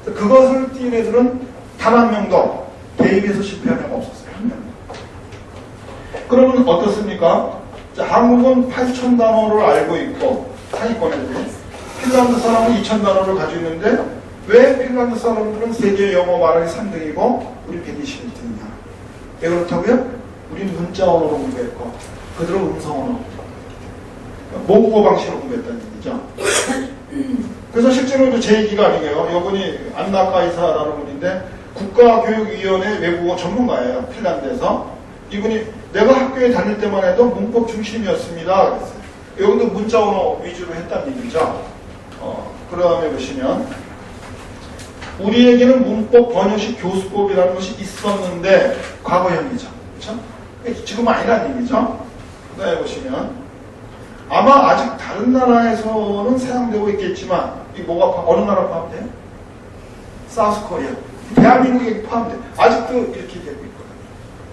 그것을 띈 애들은 단 한 명도 대입에서 실패한 애가 없었어요. 한 명도. 그러면 어떻습니까? 자, 한국은 8,000단어를 알고 있고 상위권 애들이 핀란드 사람은 2,000단어를 가지고 있는데 왜 핀란드 사람들은 세계 영어 말하기 3등이고 우리 121등이냐? 왜 그렇다고요? 우린 문자 언어로 공부했고 그들은 음성 언어, 모국어 방식으로 공부했다는 얘기죠. 그래서 실제로도 제 얘기가 아니에요. 이분이 안나 카이사라는 분인데 국가교육위원회 외국어 전문가예요. 핀란드에서. 이분이 내가 학교에 다닐 때만 해도 문법 중심이었습니다. 그랬어요. 여기도 문자 언어 위주로 했다는 얘기죠. 그 다음에 보시면 우리에게는 문법 번역식 교수법이라는 것이 있었는데 과거형이죠. 그렇죠? 지금 아니라는 얘기죠. 그 다음에 보시면 아마 아직 다른 나라에서는 사용되고 있겠지만 이 뭐가 어느 나라 포함돼요? 사우스 코리아. 대한민국에 포함돼요. 아직도 이렇게 되고 있거든요.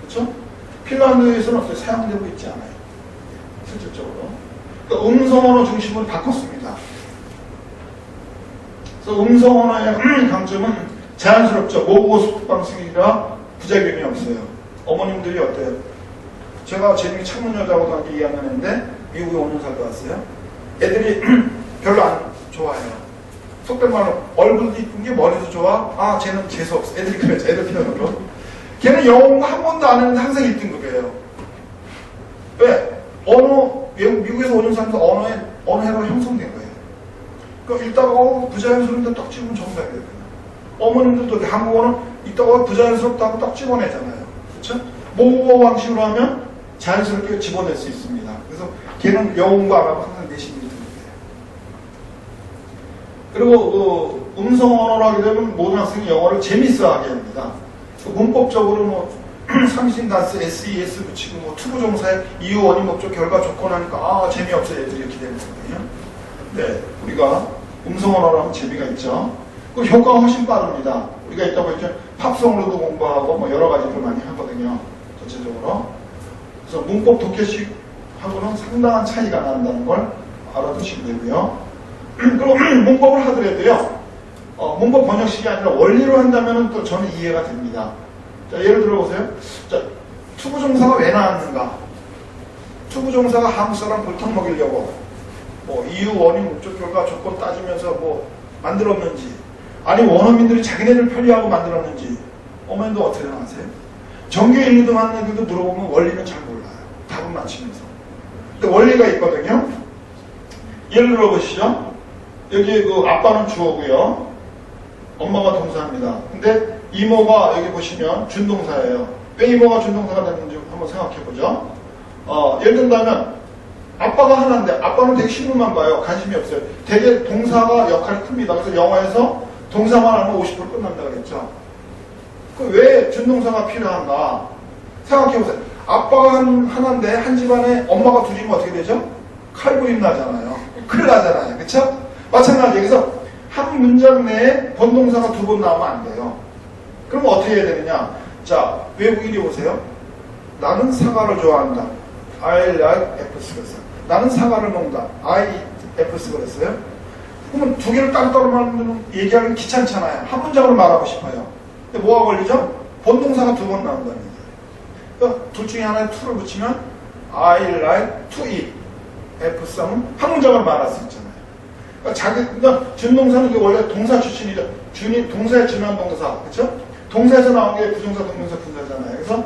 그렇죠? 핀란드에서는 어떻게 사용되고 있지 않아요. 실질적으로. 그러니까 음성언어 중심으로 바꿨습니다. 그래서 음성언어의 강점은 자연스럽죠. 모국어 수업 방식이라 부작용이 없어요. 어머님들이 어때요? 제가 재밌게 창문여자고등학교 2학년인데 미국에 5년 살다 왔어요. 애들이 별로 안 좋아해요. 속된 말로 얼굴도 이쁜 게 머리도 좋아? 아 쟤는 재수없어. 애들이 그랬죠. 애들 표현으로. 걔는 영어 공부 한 번도 안 했는데 항상 1등급이에요. 왜? 미국에서 5년 살면서 언어회가 형성된 거예요. 그러니까 읽다가 부자연스러운데 떡 집으면 정답이 되거든요. 어머님들도 한국어는 읽다가 부자연스럽다고 떡 집어내잖아요. 그렇죠? 모국어 방식으로 하면 자연스럽게 집어낼 수 있습니다. 그래서 걔는 영어 공부 안 하고 항상 내신 1등급이에요. 그리고 음성 언어로 하게 되면 모든 학생이 영어를 재밌어 하게 합니다. 문법적으로 뭐 상신단수 SES 붙이고 뭐 투부정사에 이유 원인 목적 결과 조건 하니까 재미없어 애들이 이렇게 되는 거거든요. 네, 우리가 음성 언어로 하면 재미가 있죠. 그리고 효과가 훨씬 빠릅니다. 우리가 있다고 했죠. 팝송으로도 공부하고 뭐 여러 가지를 많이 하거든요. 전체적으로. 그래서 문법 독해식하고는 상당한 차이가 난다는 걸 알아두시면 되고요. 그리고 문법을 하더라도요. 문법 번역식이 아니라 원리로 한다면 또 저는 이해가 됩니다. 자, 예를 들어보세요. 자, 투부정사가 왜 나왔는가? 투부정사가 한국 사람 골탕 먹이려고 뭐 이유, 원인, 목적, 결과, 조건 따지면서 뭐 만들었는지 아니 원어민들이 자기네들 편리하고 만들었는지 어머님도 어떻게 생각하세요? 전교 1, 2등 하는 애들도 물어보면 원리는 잘 몰라요. 답은 맞히면서. 근데 원리가 있거든요. 예를 들어 보시죠. 여기 그 아빠는 주어고요. 엄마가 동사입니다. 근데 이모가 여기 보시면 준동사예요. 왜 이모가 준동사가 됐는지 한번 생각해보죠. 예를 든다면 아빠가 하나인데 아빠는 되게 신문만 봐요. 관심이 없어요. 되게 동사가 역할이 큽니다. 그래서 영어에서 동사만 하면 50% 끝난다 그랬죠. 왜 준동사가 필요한가? 생각해보세요. 아빠가 하나인데 한 집안에 엄마가 둘이면 어떻게 되죠? 칼부림 나잖아요. 큰일 나잖아요. 그쵸? 마찬가지예요. 그래서 한 문장 내에 본동사가 2번 나오면 안 돼요. 그럼 어떻게 해야 되느냐? 자, 외국인이 오세요. 나는 사과를 좋아한다. I like apples 그랬어요. 나는 사과를 먹는다. I eat apples 그랬어요. 그러면 두 개를 따로따로 말하면 얘기하기 귀찮잖아요. 한 문장으로 말하고 싶어요. 근데 뭐가 걸리죠? 본동사가 2번 나온다는 얘기예요. 그러니까 둘 중에 하나에 to를 붙이면 I like to eat apples 하면 한 문장으로 말할 수 있잖아요. 그러니까 준동사는 이게 원래 동사 출신이죠. 준이 동사의 준한 동사, 그렇죠? 동사에서 나온 게 부정사, 동명사, 분사잖아요. 그래서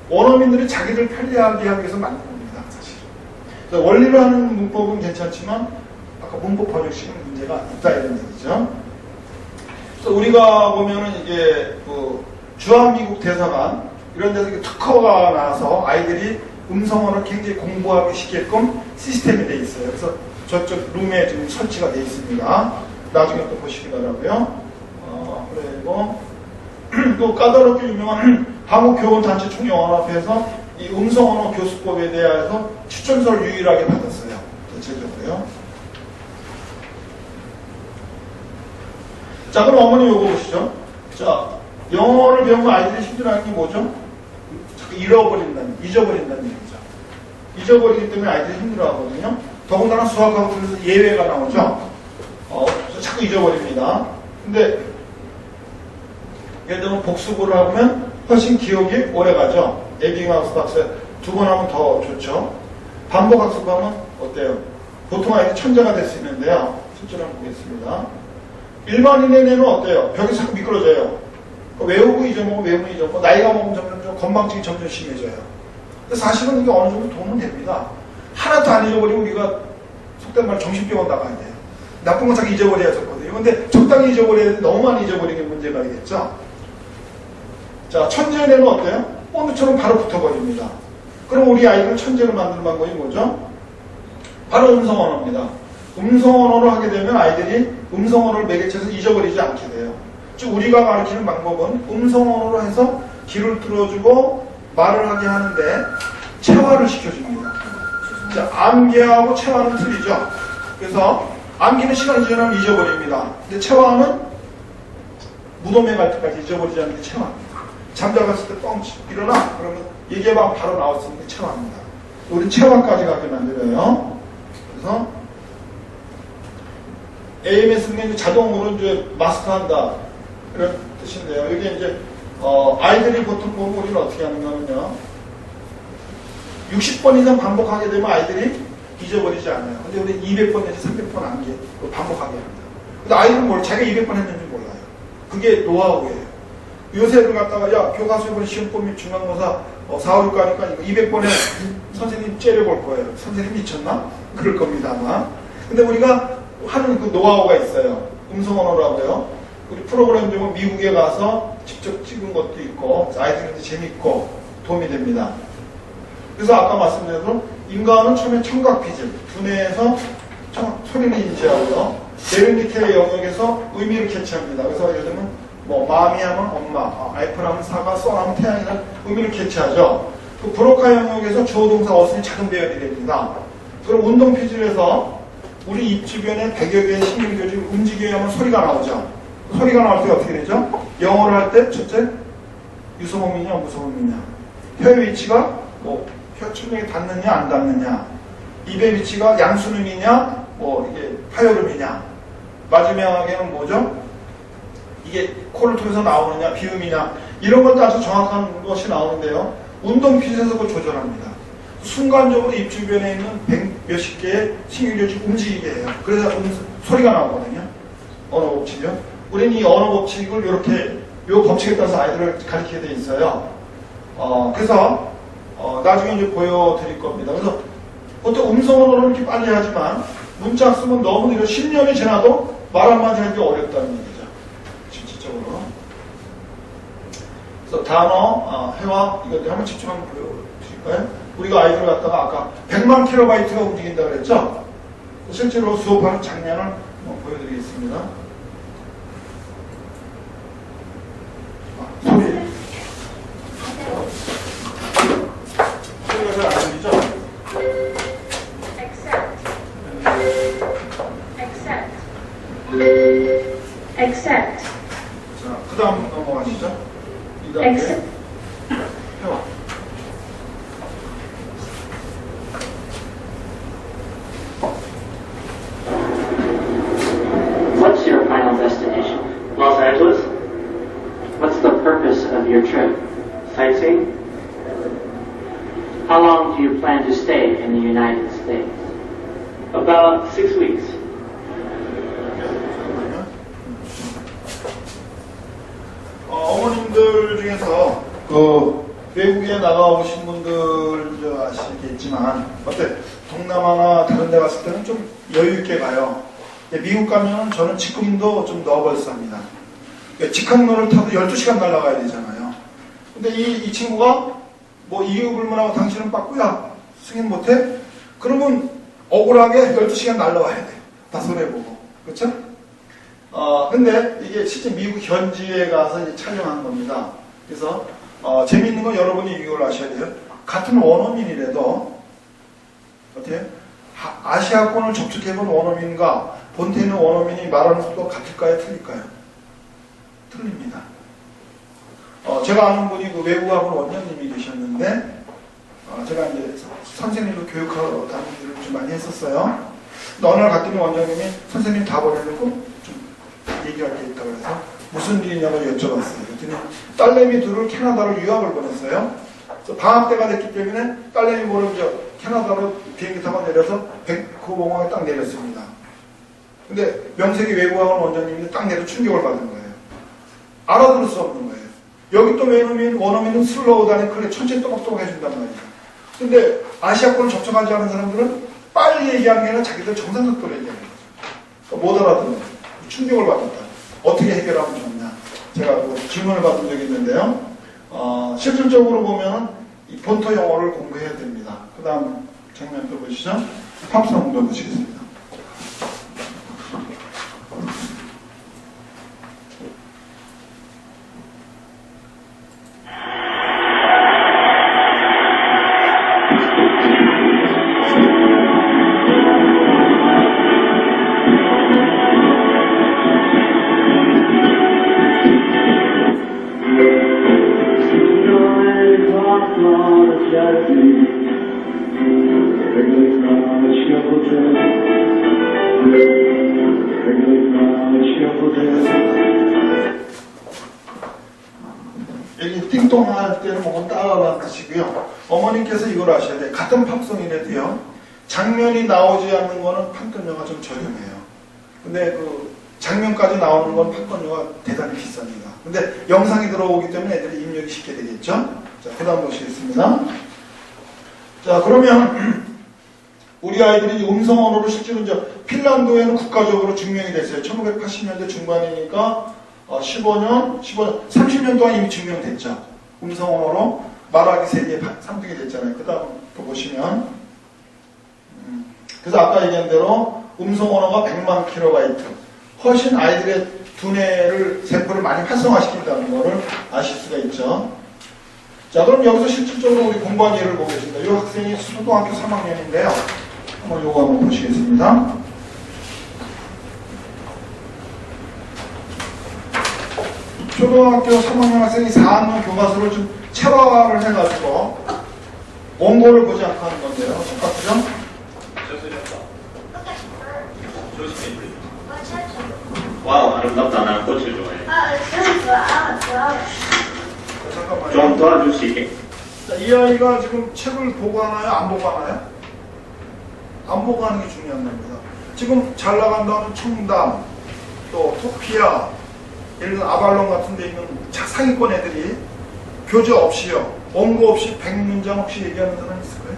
원어민들이 자기들 편리하게 하기 위해서 만든 겁니다. 사실. 그래서 원리로 하는 문법은 괜찮지만 아까 문법 번역식은 문제가 있다 이런 얘기죠. 그래서 우리가 보면은 이게 그 주한미국 대사관 이런 데서 특허가 나와서 아이들이 음성어를 굉장히 공부하기 쉽게끔 시스템이 돼 있어요. 그래서 저쪽 룸에 지금 설치가 돼 있습니다. 나중에 또 보시기 바라고요. 그리고 또 까다롭게 유명한 한국교원단체 총연합회에서 이 음성언어 교수법에 대해서 추천서를 유일하게 받았어요. 대체적으로요. 자, 그럼 어머니 요거 보시죠. 자, 영어를 배우면 아이들이 힘들어하는 게 뭐죠? 자꾸 잊어버린다는 얘기죠. 잊어버리기 때문에 아이들이 힘들어하거든요. 더군다나 수학하고 그래서 예외가 나오죠. 그래서 자꾸 잊어버립니다. 근데 예를 들면 복습을 하면 훨씬 기억이 오래 가죠. 에빙하우스 박사 2번 하면 더 좋죠. 반복 학습하면 어때요? 보통 아이들이 천재가 될 수 있는데요. 실제로 한번 보겠습니다. 일반인의 뇌는 어때요? 벽이 자꾸 미끄러져요. 외우고 잊어먹고 나이가 먹으면 점점 건망증이 점점 심해져요. 근데 사실은 이게 어느 정도 도움은 됩니다. 하나도 안 잊어버리면 우리가 속된 말 정신병원 나가야 돼요. 나쁜 건 자꾸 잊어버려야 좋거든요. 근데 적당히 잊어버려야 돼. 너무 많이 잊어버리는 게 문제가 되겠죠. 자, 천재의 뇌는 어때요? 오늘처럼 바로 붙어버립니다. 그럼 우리 아이를 천재를 만드는 방법이 뭐죠? 바로 음성언어입니다. 음성언어를 하게 되면 아이들이 음성언어를 매개체해서 잊어버리지 않게 돼요. 즉 우리가 가르치는 방법은 음성언어로 해서 귀를 뚫어주고 말을 하게 하는데 체화를 시켜줍니다. 자, 암기하고 체화는 틀리죠. 그래서 암기는 시간이 지나면 잊어버립니다. 근데 체화는 무덤에 갈 때까지 잊어버리지 않는 게 체화입니다. 잠자갔을 때 뻥 일어나 그러면 얘기해봐 바로 나왔으니까 체화입니다. 우리 체화까지 가게 만들어요. 그래서 AMS는 이제 자동으로 이제 마스터한다 이런 뜻인데요. 이게 이제 아이들이 보통 보면 우리는 어떻게 하는가면요. 60번 이상 반복하게 되면 아이들이 잊어버리지 않아요. 근데 우리 200번 내지 300번 암기 반복하게 합니다. 근데 아이들은 뭘 자기가 200번 했는지 몰라요. 그게 노하우예요. 요새를 갖다가 야 교과서 이번에 시험 보면 중간고사 4, 5, 6 가니까 200번에 선생님 째려볼 거예요. 선생님 미쳤나? 그럴 겁니다 아마. 근데 우리가 하는 그 노하우가 있어요. 음성언어라고요. 우리 프로그램 중에 미국에 가서 직접 찍은 것도 있고 아이들한테 재밌고 도움이 됩니다. 그래서 아까 말씀드린 대로 인간은 처음에 청각피질, 두뇌에서 소리를 인지하고요. 내륜 밑의 영역에서 의미를 캐치합니다. 그래서 예를 들면 마음이 하면 엄마, 애플 하면 사과, 썬 하면 태양이나 의미를 캐치하죠. 그 브로카 영역에서 주어 동사 어순이 자동 배열이 됩니다. 그럼 운동 피질에서 우리 입 주변에 100여 개의 신경교들이 움직여야 하면 소리가 나오죠. 소리가 나올 때 어떻게 되죠? 영어를 할 때 첫째 유소음이냐 무소음이냐, 혀의 위치가 혀 천장에 닿느냐 안 닿느냐, 입의 위치가 양수음이냐 이게 파열음이냐, 마지막에는 뭐죠? 이게 코를 통해서 나오느냐 비음이냐 이런 것도 아주 정확한 것이 나오는데요. 운동 피질에서 그걸 조절합니다. 순간적으로 입 주변에 있는 몇십 개의 신경교들이 움직이게 해요. 그래서 소리가 나오거든요. 언어 법칙이요. 우리는 이 언어 법칙을 이렇게 요 법칙에 따라서 아이들을 가르치게 돼 있어요. 그래서 나중에 이제 보여드릴 겁니다. 그래서 보통 음성언어는 이렇게 빨리 하지만 문자 쓰면 너무 이런 10년이 지나도 말 한마디 하기 어렵다는 얘기죠. 실질적으로. 그래서 단어, 회화 이것들 한번 집중 한번 보여드릴까요? 우리가 아이들 갖다가 아까 100만 킬로바이트가 움직인다고 그랬죠? 실제로 수업하는 장면을 한번 보여드리겠습니다. 소리. 소리가 잘 안 들리죠? Accept. 자, 그 다음 넘어가시죠. 이 다음에 회화. What's your final destination? Los Angeles. What's the purpose of your trip? Sightseeing. How long do you plan to stay in the United States? About 6 weeks. 어머님들 중에서 외국에 나가오신 분들 아시겠지만 어때? 동남아나 다른 데 갔을 때는 좀 여유 있게 가요. 미국 가면은 저는 지금도 좀 너버스합니다. 직항로를 타도 12시간 날아가야 되잖아요. 근데 이 친구가 뭐 이유 불문하고 당신은 빠꾸야 승인 못해? 그러면 억울하게 12시간 날아와야 돼요. 다 손해보고. 그렇죠? 근데 이게 실제 미국 현지에 가서 이제 촬영한 겁니다. 그래서 재미있는 건 여러분이 이걸 아셔야 돼요. 같은 원어민이라도 어때요? 아시아권을 접촉해본 원어민과 본토에 있는 원어민이 말하는 속도가 같을까요? 틀릴까요? 틀립니다. 제가 아는 분이 그 외국학원 원장님이 계셨는데 제가 이제 선생님으로 교육하러 다른 일을 좀 많이 했었어요. 근데 어느 날 갔더니 원장님이 선생님 다 보내놓고 좀 얘기할 게 있다고 해서 무슨 일이냐고 여쭤봤어요. 그랬더니 딸내미 둘을 캐나다로 유학을 보냈어요. 그래서 방학 때가 됐기 때문에 딸내미 모르죠. 캐나다로 비행기 타고 내려서 밴쿠버공항에 딱 내렸습니다. 근데 명색이 외국학원 원장님이 딱 내려 충격을 받은 거예요. 알아들을 수 없는 거예요. 여기 또 원어민은 슬로우 다니 그래 천천히 또박또박 해준단 말이에요. 근데 아시아권을 접촉하지 않은 사람들은 빨리 얘기하는 게 아니라 자기들 정상적으로 얘기하는 거죠. 그러니까 못 알아듣는 거예요. 충격을 받았다. 어떻게 해결하면 좋냐. 제가 그 질문을 받은 적이 있는데요. 실질적으로 보면 이 본토 영어를 공부해야 됩니다. 그 다음 장면 또 보시죠. 팝송 좀 보시겠습니다. 여기 띵동할 때는 뭔가 따라가는 뜻이고요. 어머님께서 이걸 아셔야 돼요. 같은 팝송이라도요. 장면이 나오지 않는 거는 판권료가 좀 저렴해요. 근데 그 장면까지 나오는 건 판권료가 대단히 비쌉니다. 근데 영상이 들어오기 때문에 애들이 입력이 쉽게 되겠죠. 자, 그 다음 보시겠습니다. 자, 그러면 우리 아이들이 음성 언어로 실제로 이제 핀란드에는 국가적으로 증명이 됐어요. 1980년대 중반이니까 30년 동안 이미 증명됐죠. 음성 언어로 말하기 세계 3등이 됐잖아요. 그 다음 또 보시면 그래서 아까 얘기한 대로 음성 언어가 100만 킬로바이트 훨씬 아이들의 두뇌를 세포를 많이 활성화시킨다는 것을 아실 수가 있죠. 자, 그럼 여기서 실질적으로 우리 공부한 예를 보겠습니다. 이 학생이 초등학교 3학년인데요. 요거 한번 보시겠습니다. 초등학교 3학년 학생이 4학년 교과서를 좀 체화를 해가지고 원고를 보지 않고 하는 건데요. 똑같죠? 와우, 아름답다. 나는 꽃을 좋아해. 잠깐만요. 좀 도와줄 수 있게. 자, 이 아이가 지금 책을 보고 하나요? 안 보고 하나요? 안 보고 하는 게 중요한 겁니다. 지금 잘 나간다는 청담, 또 토피아, 예를 들어 아발론 같은 데 있는 상위권 애들이 교재 없이요. 원고 없이 100문장 혹시 얘기하는 사람 있을까요?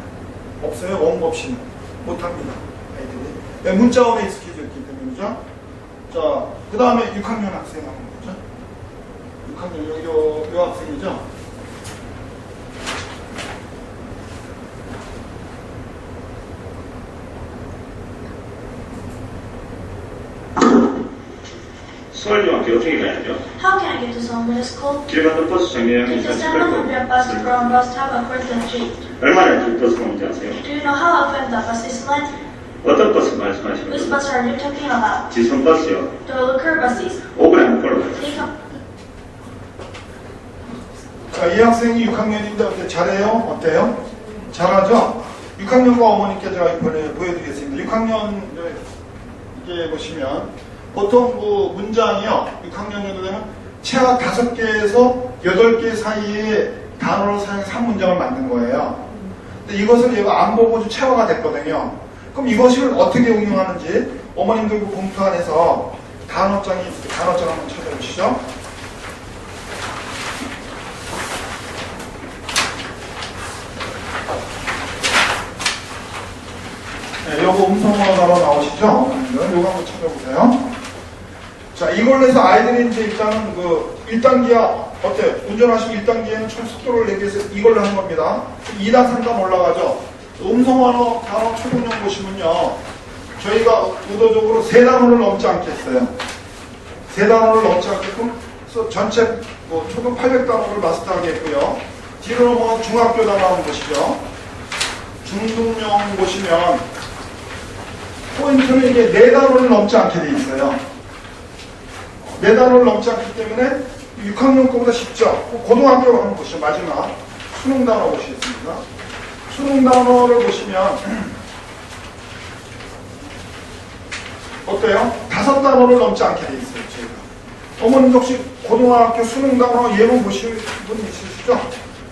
없어요. 원고 없이는. 못합니다. 아이들이. 네, 문자원에 익숙해졌기 때문이죠. 자, 그 다음에 6학년 학생 한번 보죠. 6학년, 요 학생이죠. 서울중학교 어떻게 가야죠? How can I get to somewhere school? 길 건너 버스 정류장에 If the stand on the bus to Brown bus stop at Franklin Street. 얼마나 길 버스가 오는지 아세요? Do you know how often the bus is late? 어떤 버스 말씀하시는 Which 거예요? bus are you talking about? 지선 버스요. The liquor buses. 오그라는 걸로 가요. They come. 자, 이 학생이 6학년인데 어때? 잘해요? 어때요? 잘하죠? 6학년과 어머니께 제가 보여드리겠습니다. 6학년 이게 보시면 보통 그 문장이요. 6학년 정도 되면 채화 5개에서 8개 사이에 단어를 사용해서 한 문장을 만든 거예요. 근데 이것을 얘가 안 보고 좀 채화가 됐거든요. 그럼 이것을 어떻게 응용하는지 어머님들 그 봉투 안에서 단어장 한번 찾아보시죠. 들어보세요. 자, 이걸로 해서 아이들이 이제 일단은 그 1단계야, 어때요? 운전하시면 1단계에는 총 속도를 내기 위해서 이걸로 한 겁니다. 2단, 3단 올라가죠. 음성 단어 초급용 보시면요. 저희가 의도적으로 3단원을 넘지 않겠어요. 3단원을 넘지 않게끔 그래서 전체 뭐 초급 800단원을 마스터하겠고요. 뒤로 넘어가 중학교 단어 한번 보시죠. 중등용 보시면 포인트는 이게 4단원을 넘지 않게 돼 있어요. 4단원을 넘지 않기 때문에 6학년 거보다 쉽죠. 고등학교 한번 보시죠. 마지막 수능 단어 보시겠습니다. 수능 단어를 보시면 어때요? 5단원을 넘지 않게 돼 있어요. 저희가. 어머님도 혹시 고등학교 수능 단어 예문 보실 분 있으시죠?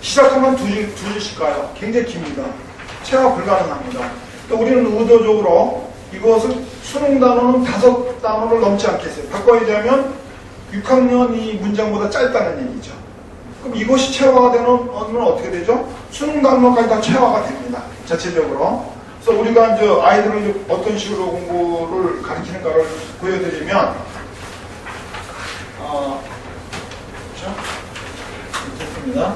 시작하면 2줄씩 가요. 굉장히 깁니다. 체화 불가능합니다. 그러니까 우리는 의도적으로 이것을 수능 단어는 5단어를 넘지 않겠어요. 바꿔야 되면 6학년 이 문장보다 짧다는 얘기죠. 그럼 이것이 체화가 되는 언어는 어떻게 되죠? 수능 단어까지 다 체화가 됩니다. 자체적으로. 그래서 우리가 이제 아이들을 어떤 식으로 공부를 가르치는가를 보여드리면, 그렇죠? 됐습니다.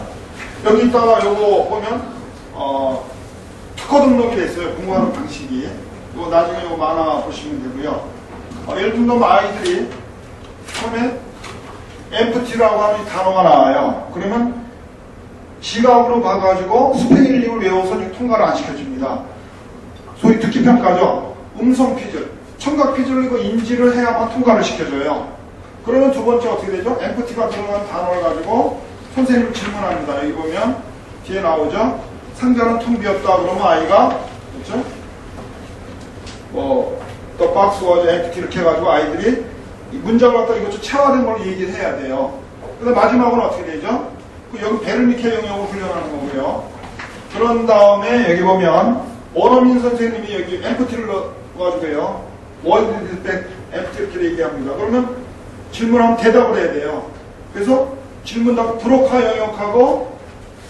여기다가 요거 보면, 특허 등록이 돼 있어요. 공부하는 방식이. 이거 나중에 요거 만화 보시면 되고요. 예를 들면 아이들이 처음에 empty라고 하는 단어가 나와요. 그러면 시각으로 봐가지고 스펠링을 외워서 통과를 안 시켜줍니다. 소위 듣기 평가죠. 음성 퀴즈, 청각 퀴즈를 이거 인지를 해야만 통과를 시켜줘요. 그러면 두 번째 어떻게 되죠? empty가 들어간 단어를 가지고 선생님을 질문합니다. 여기 보면 뒤에 나오죠. 상자는 텅 비었다 그러면 아이가 그렇죠? the box was empty 이렇게 해가지고 아이들이 문장을 갖다 이것도 체화된 걸 얘기를 해야 돼요. 근데 마지막으로 어떻게 되죠? 여기 베르니케 영역으로 훈련하는 거고요. 그런 다음에 여기 보면 원어민 선생님이 여기 empty를 넣어가지고요. What is that empty 이렇게 얘기합니다. 그러면 질문하면 대답을 해야 돼요. 그래서 질문답 브로카 영역하고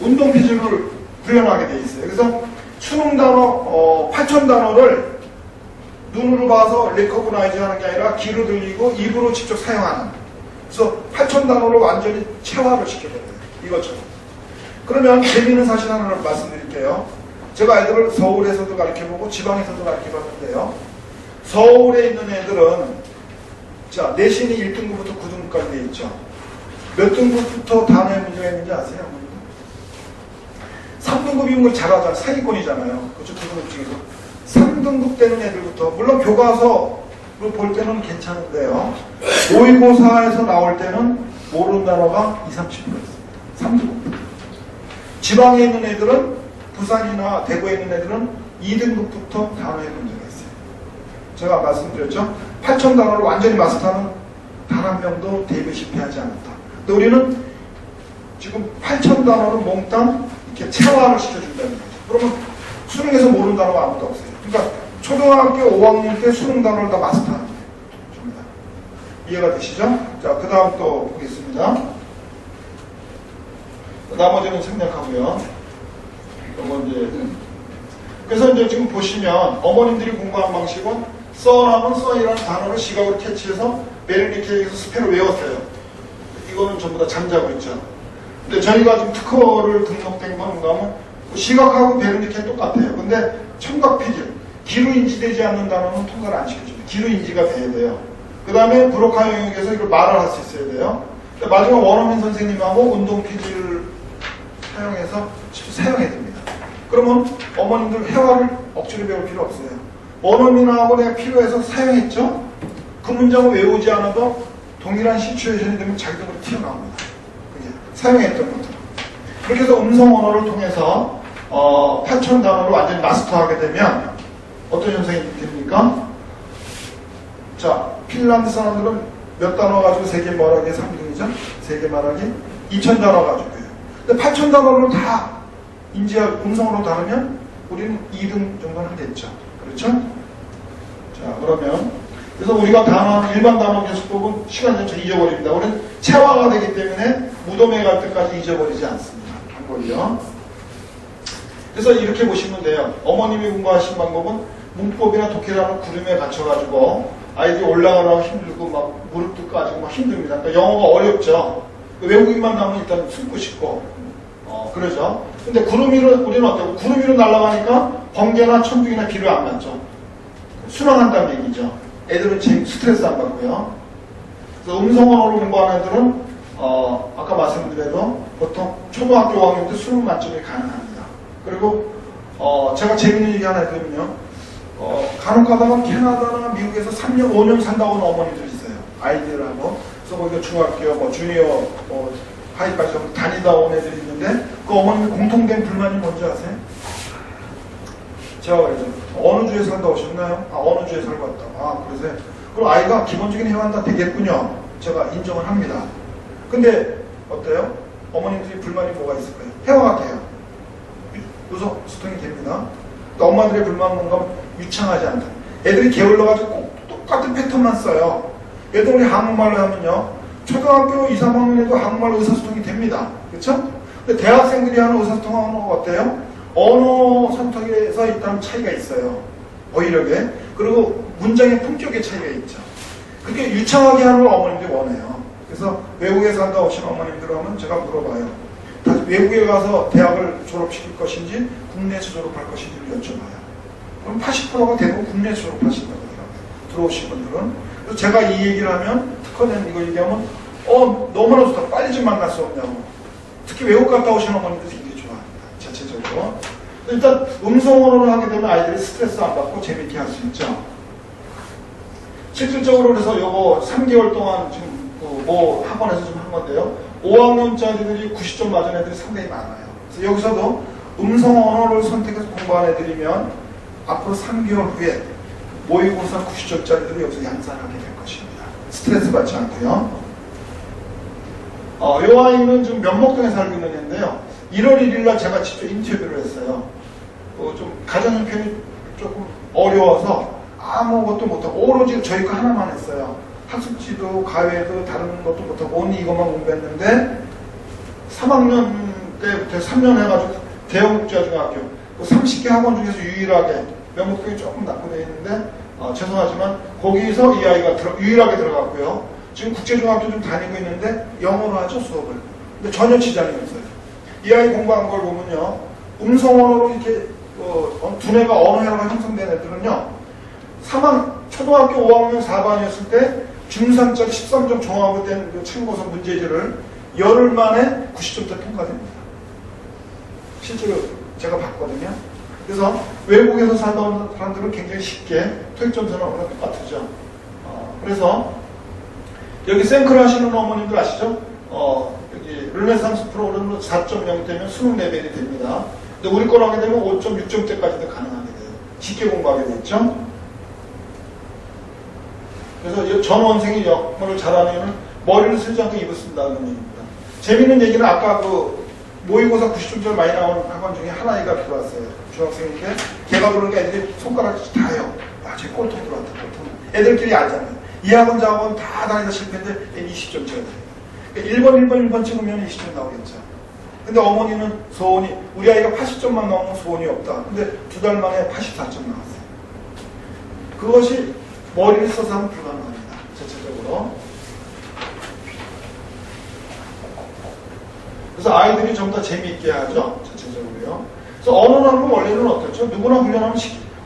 운동 퀴즈를 구현하게 돼 있어요. 그래서 수능 단어 8,000단어를 눈으로 봐서 리커그나이즈 하는 게 아니라 귀로 들리고 입으로 직접 사용하는. 그래서 8,000단어를 완전히 체화를 시켜버려요. 이것처럼. 그러면 재미있는 사실 하나를 말씀드릴게요. 제가 아이들을 서울에서도 가르쳐보고 지방에서도 가르쳐봤는데요. 서울에 있는 애들은 자 내신이 1등급부터 9등급까지 돼 있죠. 몇 등급부터 단어의 문제가 있는지 아세요? 3등급이면 걸 잘하잖아요. 상위권이잖아요. 그렇죠. 2등급 중에서. 3등급 되는 애들부터 물론 교과서로 볼 때는 괜찮은데요. 모의고사에서 나올 때는 모르는 단어가 20, 30% 있습니다. 3등급. 지방에 있는 애들은 부산이나 대구에 있는 애들은 2등급부터 단어의 문제가 있어요. 제가 말씀드렸죠. 8,000단어를 완전히 마스터하는 단 한 명도 대입에 실패하지 않았다. 근데 우리는 지금 8,000단어를 몽땅 이렇게 체화를 시켜준다는 거죠. 그러면 수능에서 모르는 단어가 아무도 없어요. 그러니까 초등학교 5학년 때 수능 단어를 다 마스터하는 거예요. 이해가 되시죠? 자, 그 다음 또 보겠습니다. 나머지는 생략하고요. 이거 이제 그래서 이제 지금 보시면 어머님들이 공부한 방식은 써라면 써이라는 단어를 시각으로 캐치해서 베르니케에서 스펠을 외웠어요. 이거는 전부 다 잠자고 있죠. 근데 저희가 지금 특허를 등록된 건 뭔가 하면 시각하고 베르니케 똑같아요. 근데 청각 퀴즈, 귀로 인지되지 않는 단어는 통과를 안 시켜줍니다. 귀로 인지가 돼야 돼요. 그 다음에 브로카 영역에서 이걸 말을 할 수 있어야 돼요. 마지막 원어민 선생님하고 운동 퀴즈를 사용해서 직접 사용해야 됩니다. 그러면 어머님들 회화를 억지로 배울 필요 없어요. 원어민하고 내가 필요해서 사용했죠? 그 문장을 외우지 않아도 동일한 시츄에이션이 되면 자기들로 튀어나옵니다. 그게 사용했던 것들. 그렇게 해서 음성 언어를 통해서 8,000단어를 완전히 마스터하게 되면 어떤 현상이 됩니까? 자, 핀란드 사람들은 몇 단어 가지고 세계 말하기 3등이죠? 세계 말하기 2,000단어 가지고요. 근데 8,000단어를 다 인지하고 음성으로 다루면 우리는 2등 정도는 됐죠. 그렇죠? 자, 그러면 그래서 우리가 단어, 일반 단어 계속법은 시간 전체 잊어버립니다. 우리는 체화가 되기 때문에 무덤에 갈 때까지 잊어버리지 않습니다. 방법이요. 그래서 이렇게 보시면 돼요. 어머님이 공부하신 방법은 문법이나 독해라는 구름에 갇혀가지고 아이들이 올라가라고 힘들고 막 무릎도 까지고 막 힘듭니다. 그러니까 영어가 어렵죠. 외국인만 나오면 일단 숨고 싶고 그러죠. 근데 구름 위로 우리는 어때요? 구름 위로 날아가니까 번개나 천둥이나 비를 안 맞죠. 순항한다는 얘기죠. 애들은 스트레스 안 받고요. 그래서 음성 언어를 공부하는 애들은 아까 말씀드려도 보통 초등학교 5학년 때 수능 만점이 가능합니다. 그리고 제가 재밌는 얘기 하나 해드리면요. 간혹 가다가 캐나다나 미국에서 3년, 5년 산다고 하는 어머니들 있어요. 아이들하고. 그래서 거기가 중학교, 주니어, 하이까지 다니다 온 애들이 있는데 그 어머님 공통된 불만이 뭔지 아세요? 제가 그래서 어느 주에 살다 오셨나요? 어느 주에 살고 왔다. 그래서 그럼 아이가 기본적인 회화는 다 되겠군요. 제가 인정을 합니다. 근데 어때요? 어머님들이 불만이 뭐가 있을까요? 회화가 돼요. 의사소통이 됩니다. 또 엄마들의 불만은 뭔가 유창하지 않다. 애들이 게을러가지고 꼭 똑같은 패턴만 써요. 예를 들어 우리 한국말로 하면요. 초등학교 2, 3학년에도 한국말로 의사소통이 됩니다. 그렇죠? 근데 대학생들이 하는 의사소통하는 거 어때요? 언어 선택에서 일단 차이가 있어요. 어휘력에. 그리고 문장의 품격의 차이가 있죠. 그렇게 유창하게 하는 걸 어머님들이 원해요. 그래서 외국에 살다 오신 어머님들 하면 제가 물어봐요. 다시 외국에 가서 대학을 졸업시킬 것인지 국내에서 졸업할 것인지를 여쭤봐요. 그럼 80%가 대부분 국내에서 졸업하신다고 하더라고요. 들어오신 분들은. 그래서 제가 이 얘기를 하면 특허된 이거 얘기하면 너무나 좋다. 빨리 좀 만날 수 없냐고. 특히 외국 갔다 오신 어머님들 굉장히 좋아합니다. 자체적으로. 일단 음성 언어를 하게 되면 아이들이 스트레스 안 받고 재밌게 할 수 있죠. 실질적으로 그래서 요거 3개월 동안 지금 학원에서 좀 한 건데요. 5학년짜리들이 90점 맞은 애들이 상당히 많아요. 그래서 여기서도 음성 언어를 선택해서 공부한 애들이면 앞으로 3개월 후에 모의고사 90점짜리들을 여기서 양산하게 될 것입니다. 스트레스 받지 않고요. 이 아이는 지금 면목동에 살고 있는 애인데요. 1월 1일 날 제가 직접 인터뷰를 했어요. 좀 가정 형편이 조금 어려워서 아무것도 못하고 오로지 저희 거 하나만 했어요. 학습지도 가외도 다른 것도 못하고 온리 이것만 공부했는데 3학년 때부터 3년 해가지고 대형국제중학교 30개 학원 중에서 유일하게 면목동이 조금 낙후되어 있는데 죄송하지만 거기서 이 아이가 유일하게 들어갔고요. 지금 국제중학교 좀 다니고 있는데 영어로 하죠, 수업을. 근데 전혀 지장이 없어요. 이 아이 공부한 걸 보면요. 음성 언어로 이렇게 두뇌가 언어 회로가 형성된 애들은요. 초등학교 5학년 4반이었을 때 중3짜리 13점 종합으로 된 그 참고서 문제지를 열흘 만에 90점대 통과됩니다. 실제로 제가 봤거든요. 그래서 외국에서 살다 온 사람들은 굉장히 쉽게 토익 점수는 똑같으죠. 그래서 여기 생크를 하시는 어머님들 아시죠? 여기 르네상스 프로그램으로 4.0 되면 수능 레벨이 됩니다. 근데 우리 거로 하게 되면 5.6점대까지도 가능하게 돼요. 쉽게 공부하게 됐죠? 그래서 전원생이 영어를 잘하는 이유는 머리를 쓰지 않고 입을 쓴다는 얘기입니다. 재밌는 얘기는 아까 모의고사 90점짜리 많이 나온 학원 중에 한 아이가 들어왔어요. 중학생인데 걔가 그러니까 애들이 손가락이 다 해요. 쟤 꼴통 들어왔다. 꼴통. 애들끼리 알잖아요. 이 학원 저 학원 다 다니다 실패인데 얘는 20점짜리 돼요. 그러니까 1번 찍으면 20점 나오겠죠. 근데 어머니는 소원이 우리 아이가 80점만 나오면 소원이 없다. 근데 2달 만에 84점 나왔어요. 그것이 머리를 써서 하면 불가능합니다. 자체적으로. 그래서 아이들이 좀 더 재미있게 하죠. 자체적으로요. 그래서 언어라는 건 원래는 어떻죠? 누구나 훈련하면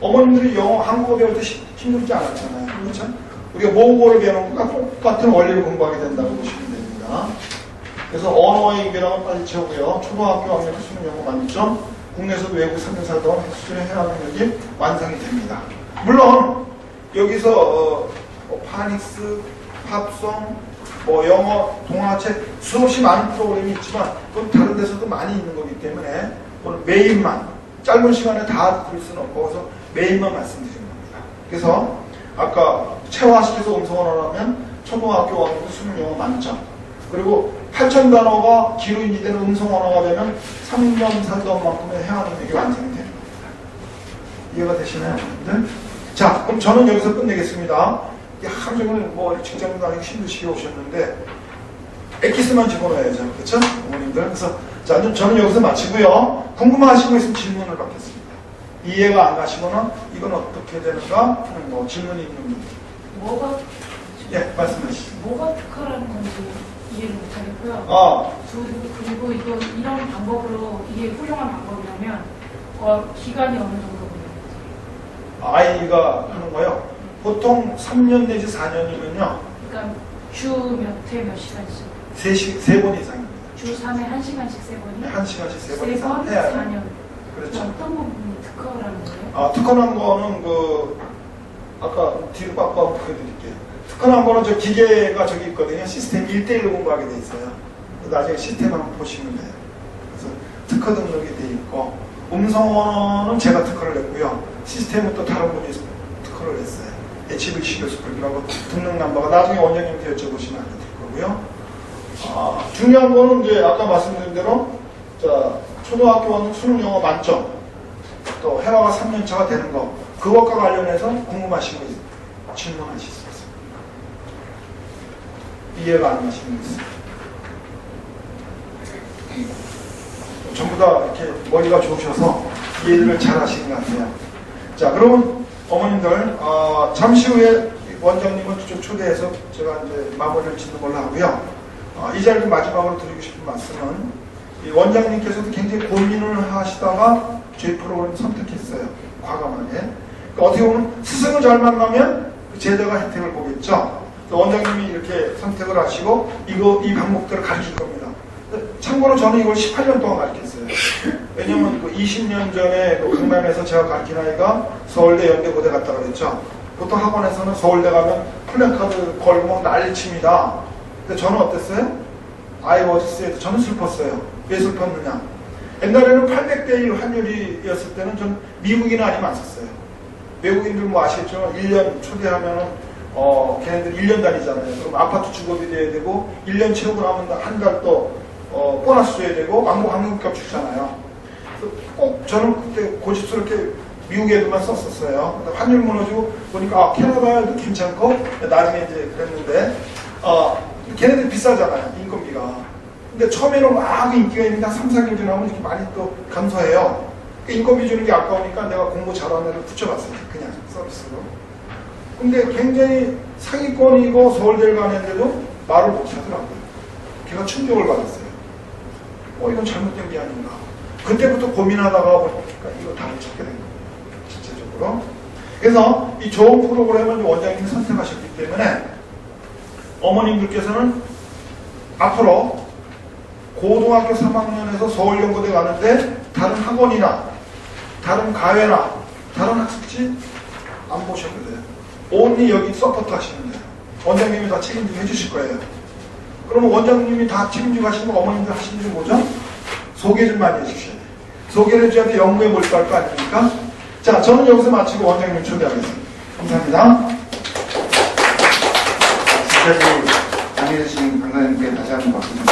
어머님들이 영어, 한국어 배울 때 힘들지 않았잖아요. 그렇죠? 우리가 모국어를 배우는 것과 똑같은 원리를 공부하게 된다고 보시면 됩니다. 그래서 언어의 인별함은 빨리 채우고요. 초등학교 학년 수능 영어 만점, 국내에서도 외국 3년 살다 온 수준의 회화 능력이 완성이 됩니다. 물론 여기서 파닉스, 팝송, 영어, 동화책 수없이 많은 프로그램이 있지만 그건 다른 데서도 많이 있는 거기 때문에 오늘 메인만 짧은 시간에 다 들을 수는 없고 그래서 메인만 말씀드리는 겁니다. 그래서 아까 체화시켜서 음성언어를 하면 초등학교 5학년 수능 영어 만점, 그리고 8,000단어가 기루인이 되는 음성언어가 되면 3년 살다 온 만큼의 회화 능력이 완성이 되는 겁니다. 이해가 되시나요? 여러분들? 자, 그럼 저는 여기서 끝내겠습니다. 하루 종일 직장도 다니고 힘드시게 오셨는데 엑기스만 집어넣어야죠. 그렇죠? 어머님들. 그래서 자, 저는 여기서 마치고요. 궁금하신 거 있으면 질문을 받겠습니다. 이해가 안 가시거나 이건 어떻게 되는가 하는 질문이 있는 분. 뭐가 예, 말씀하시죠. 뭐가 특허라는 건지 이해를 못하겠고요. 아, 그리고 이거 이런 방법으로 이게 훌륭한 방법이라면 기간이 어느 정도 걸려요? 아이가 하는 거요. 보통 3년 내지 4년이면요. 그러니까 주 몇 회 몇 시간씩? 3번 이상입니다. 주 3회 1시간씩 3번이? 1시간씩 3번 3번 이상 해야 돼요. 4년. 그렇죠. 어떤 부분이 특허라는 거예요? 아, 특허난 거는 아까 뒤로 바꿔 보여드릴게요. 특허난 거는 저 기계가 저기 있거든요. 시스템 1대1로 공부하게 돼 있어요. 나중에 시스템 한번 보시면 돼요. 그래서 특허 등록이 돼 있고, 음성어는 제가 특허를 냈고요. 시스템은 또 다른 분이 특허를 냈어요. HVC 교수님이라고 등록 넘버가 나중에 원장님한테 여쭤보시면 알려드릴 거고요. 중요한 거는 이제 아까 말씀드린 대로, 자, 초등학교는 수능 영어 만점, 또 회화가 3년차가 되는 거, 그것과 관련해서 궁금하신 거 질문하실 수 있어요. 이해가 안 가시는 거 있어요. 전부 다 이렇게 머리가 좋으셔서 이해를 잘 하시는 것 같아요. 자, 그러면 어머님들, 잠시 후에 원장님을 초대해서 제가 이제 마무리를 짓는 걸로 하고요. 이 자리를 마지막으로 드리고 싶은 말씀은, 이 원장님께서도 굉장히 고민을 하시다가 저희 프로그램을 선택했어요. 과감하게. 그러니까 어떻게 보면 스승을 잘 만나면 제자가 혜택을 보겠죠. 원장님이 이렇게 선택을 하시고 이 방법들을 가르칠 겁니다. 참고로 저는 이걸 18년 동안 가르쳤어요. 왜냐면 20년 전에 강남에서 제가 가르친 아이가 서울대, 연대, 고대 갔다 그랬죠. 보통 학원에서는 서울대 가면 플래카드 걸고 난리칩니다. 근데 저는 어땠어요? 아이가 어딨어요? 저는 슬펐어요. 왜 슬펐느냐? 옛날에는 800대 1 환율이었을 때는 전 미국인 아니면 안 썼어요. 외국인들 뭐 아시겠죠? 1년 초대하면은 걔네들 1년 다니잖아요. 그럼 아파트 주거비 돼야 되고 1년 채우고 나면 한 달 또 보너스 줘야 되고 항공값 주잖아요. 꼭 저는 그때 고집스럽게 미국 애들만 썼었어요. 환율 무너지고 보니까 캐나다도 괜찮고 나중에 이제 그랬는데 걔네들 비싸잖아요. 인건비가. 근데 처음에는 막 인기가 있는데 한 3, 4개월 지나면 이렇게 많이 또 감소해요. 인건비 주는 게 아까우니까 내가 공부 잘하는 애를 붙여봤어요. 그냥 서비스로. 근데 굉장히 상위권이고 서울대를 가는데도 말을 못하더라고요. 걔가 충격을 받았어요. 이건 잘못된 게 아닌가. 그때부터 고민하다가 보니까 이거 답을 찾게 된 거예요. 실제적으로. 그래서 이 좋은 프로그램을 원장님이 선택하셨기 때문에 어머님들께서는 앞으로 고등학교 3학년에서 서울연고대 가는데 다른 학원이나 다른 가회나 다른 학습지 안 보셔도 돼요. 온리 여기 서포트 하시면 돼요. 원장님이 다 책임지고 해주실 거예요. 그러면 원장님이 다 책임지고 하시면 어머님들 하시는 게 뭐죠? 소개 좀 많이 해주셔야 돼요. 소개를 해줘야 돼 연구에 몰두할 거 아닙니까? 자, 저는 여기서 마치고 원장님 초대하겠습니다. 감사합니다. 지금까지 강의해주신 강사님께 다시 한번 박수 좀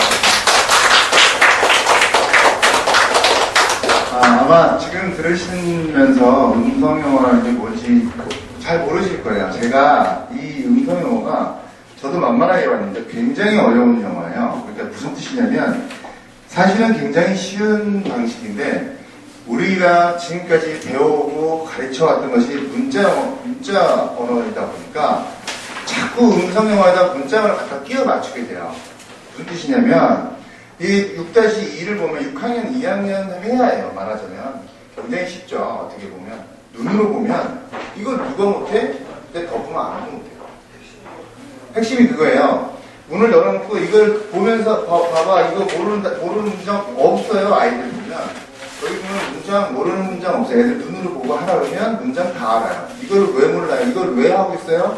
아마 지금 들으시면서 음성영어라는 게 뭔지 잘 모르실 거예요. 제가 이 음성영어가 저도 만만하게 봤는데 굉장히 어려운 영어예요. 그러니까 무슨 뜻이냐면 사실은 굉장히 쉬운 방식인데 우리가 지금까지 배워오고 가르쳐왔던 것이 문자 언어이다 보니까 자꾸 음성영어에다 문자를 갖다 끼워 맞추게 돼요. 무슨 뜻이냐면 이 6-2를 보면 6학년, 2학년 회화예요. 말하자면 굉장히 쉽죠. 어떻게 보면 눈으로 보면 이걸 누가 못해? 근데 덮으면 아무도 못해요. 핵심이 그거예요. 문을 열어놓고 이걸 보면서 봐봐 이거 모르는 문장 없어요. 아이들 보면 여기 보면 문장 모르는 문장 없어요. 애들 눈으로 보고 하라 그러면 문장 다 알아요. 이걸 왜 몰라요? 이걸 왜 하고 있어요?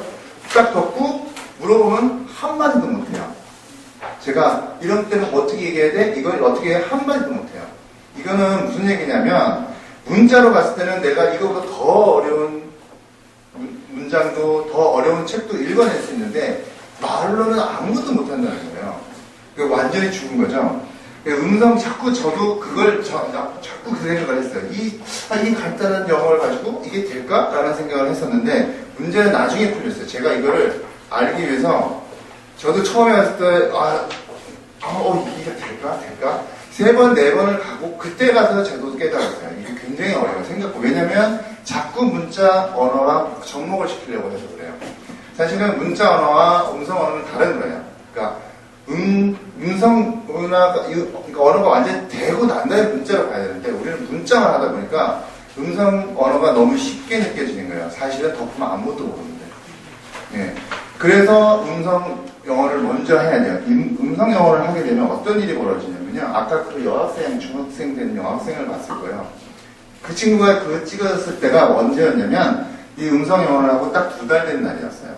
딱 덮고 물어보면 한마디도 못해요. 제가 이런 때는 어떻게 얘기해야 돼? 이걸 어떻게 해? 한마디도 못해요. 이거는 무슨 얘기냐면 문자로 봤을 때는 내가 이거보다 더 어려운 문장도 더 어려운 책도 읽어낼 수 있는데 말로는 아무것도 못한다는 거예요. 완전히 죽은 거죠. 음성 자꾸 저도 그걸 자꾸 그 생각을 했어요. 이 간단한 영어를 가지고 이게 될까? 라는 생각을 했었는데 문제는 나중에 풀렸어요. 제가 이거를 알기 위해서 저도 처음에 왔을 때 이게 될까? 3번, 4번을 가고 그때 가서 저도 깨달았어요. 이게 굉장히 어려워요. 왜냐면 자꾸 문자 언어랑 접목을 시키려고 해서 그래요. 사실은 문자 언어와 음성 언어는 다른 거예요. 그러니까 음성 언어가, 그러니까 언어가 완전히 되고 난 다음에 문자로 가야 되는데 우리는 문자만 하다 보니까 음성 언어가 너무 쉽게 느껴지는 거예요. 사실은 덮으면 아무것도 모르는데. 예. 그래서 음성 영어를 먼저 해야 돼요. 음성 영어를 하게 되면 어떤 일이 벌어지냐면요. 아까 그 여학생, 중학생 된 여학생을 봤을 거예요. 그 친구가 그거 찍었을 때가 언제였냐면 이 음성 영어를 하고 딱 2달 된 날이었어요.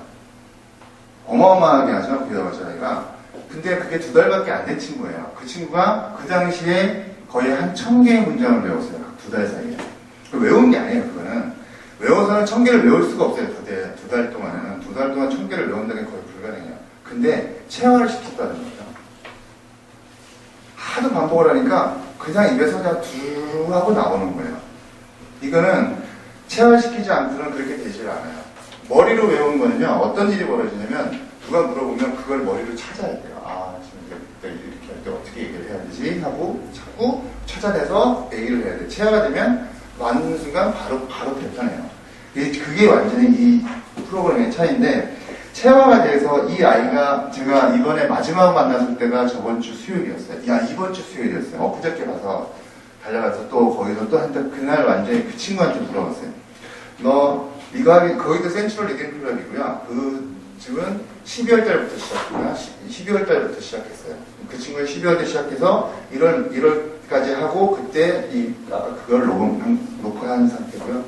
어마어마하게 하죠. 그 여자애가. 근데 그게 2달밖에 안 된 친구예요. 그 친구가 그 당시에 거의 한 1000개의 문장을 외웠어요. 2달 사이에. 외운 게 아니에요. 그거는. 외워서는 1000개를 외울 수가 없어요. 2달 동안에는. 2달 동안 1000개를 외운다는 게 거의 불가능해요. 근데 체화를 시켰다는 거죠. 하도 반복을 하니까 그냥 입에서 그냥 두 하고 나오는 거예요. 이거는 체화시키지 않고는 그렇게 되질 않아요. 머리로 외운 거는요, 어떤 일이 벌어지냐면, 누가 물어보면 그걸 머리로 찾아야 돼요. 아, 지금 이렇게 할 때 어떻게 얘기를 해야 되지? 하고 자꾸 찾아내서 얘기를 해야 돼. 체화가 되면 맞는 순간 바로 변해요. 그게 완전히 이 프로그램의 차이인데, 체화가 돼서 이 아이가 제가 이번에 마지막 만났을 때가 저번 주 수요일이었어요. 이번 주 수요일이었어요. 그저께 가서 달려가서 또 거기서 또 한테 그날 완전히 그 친구한테 물어봤어요. 너 이거 하기 거기도 센트럴 리딩 클럽이고요. 그 집은 12월 달부터 시작했구나. 12월 달부터 시작했어요. 그 친구가 12월 때 시작해서 1월까지 하고 그때 그걸 녹화한 상태고요.